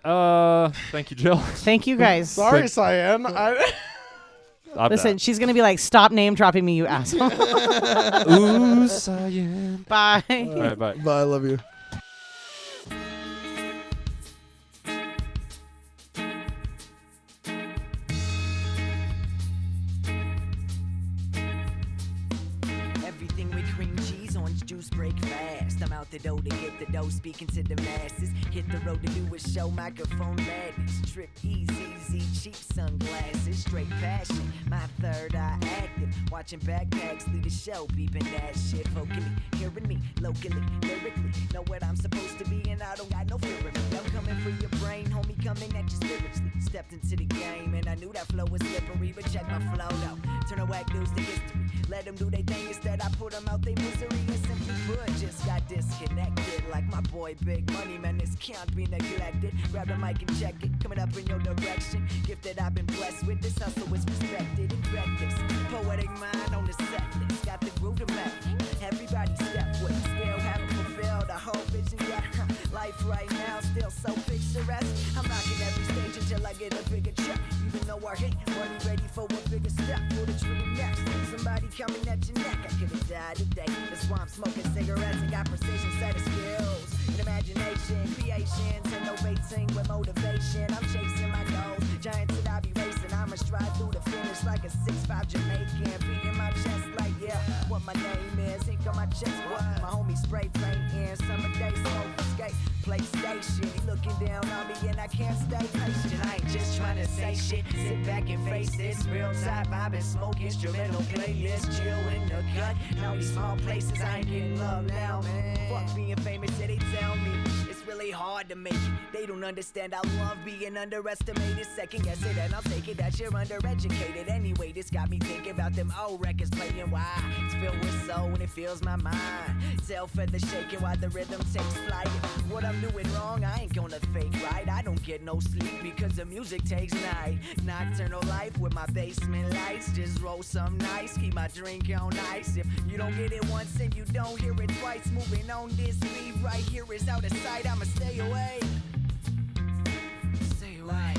Thank you, Jill. Thank you guys. Sorry, Quick- Cyan. I'm Listen, she's going to be like, stop name dropping me, you asshole. down. Ooh, cyan. Bye. All right, bye. Bye. I love you. Everything with cream cheese, orange juice, break fast. I'm out the door to get the dough, speaking to the masses. Hit the road to do a show, microphone madness. Trip easy, cheap sunglasses, straight passion. My third eye active, watching backpacks lead the show, beeping that shit vocally. Hearing me locally, lyrically, know what I'm supposed to be, and I don't got no fear of me. I'm coming for your brain, homie, coming at you spiritually. Stepped into the game, and I knew that flow was slippery, but check my flow though. Turn the whack news to history. Let them do their thing instead, I put them out their misery. And simply put, just got disconnected. Like my boy Big Money, man, this can't be neglected. Grab the mic and check it, coming up in your direction. Gift that I've been blessed with, this hustle is respected and reckless. Poetic mind on the set list, got the groove to match. Everybody step with it, still haven't fulfilled a whole vision yet. Life right now still so picturesque. I'm knocking every stage until I get a bigger check. Even though I hate, wasn't ready for a bigger step. Pull the trigger next. Somebody coming at your neck. I could have died today. That's why I'm smoking cigarettes and got precision set of skills. And imagination, creations, innovating with motivation. I'm chasing my goals. Giants that I be racing. I'ma stride through the finish like a 6'5" Jamaican. Beating my chest like, yeah, what my name is. Ink on my chest, what my homie spray painting. Summer day smoke, skate, PlayStation. He looking down on me and I can't stay patient. I ain't just trying to say shit. Sit back and face this. Real type, I've been smoking instrumental playlist. Chill in the cut. Now these small places, I ain't getting love now, man. Fuck being famous, yeah, they tell me. It's really hard to make it. They don't understand I love being underestimated. Second guess it and I'll take it that you're undereducated. Anyway, this got me thinking about them old records playing. Why? It's filled with soul and it fills my mind. Tail feather shaking while the rhythm takes flight. What I'm doing wrong, I ain't gonna fake right. I don't get no sleep because the music takes night. Nocturnal life with my basement lights. Just roll some nice, keep my drink on ice. If you don't get it once and you don't hear it twice, moving on this beat right here is out of sight. I'ma stay away. Stay away.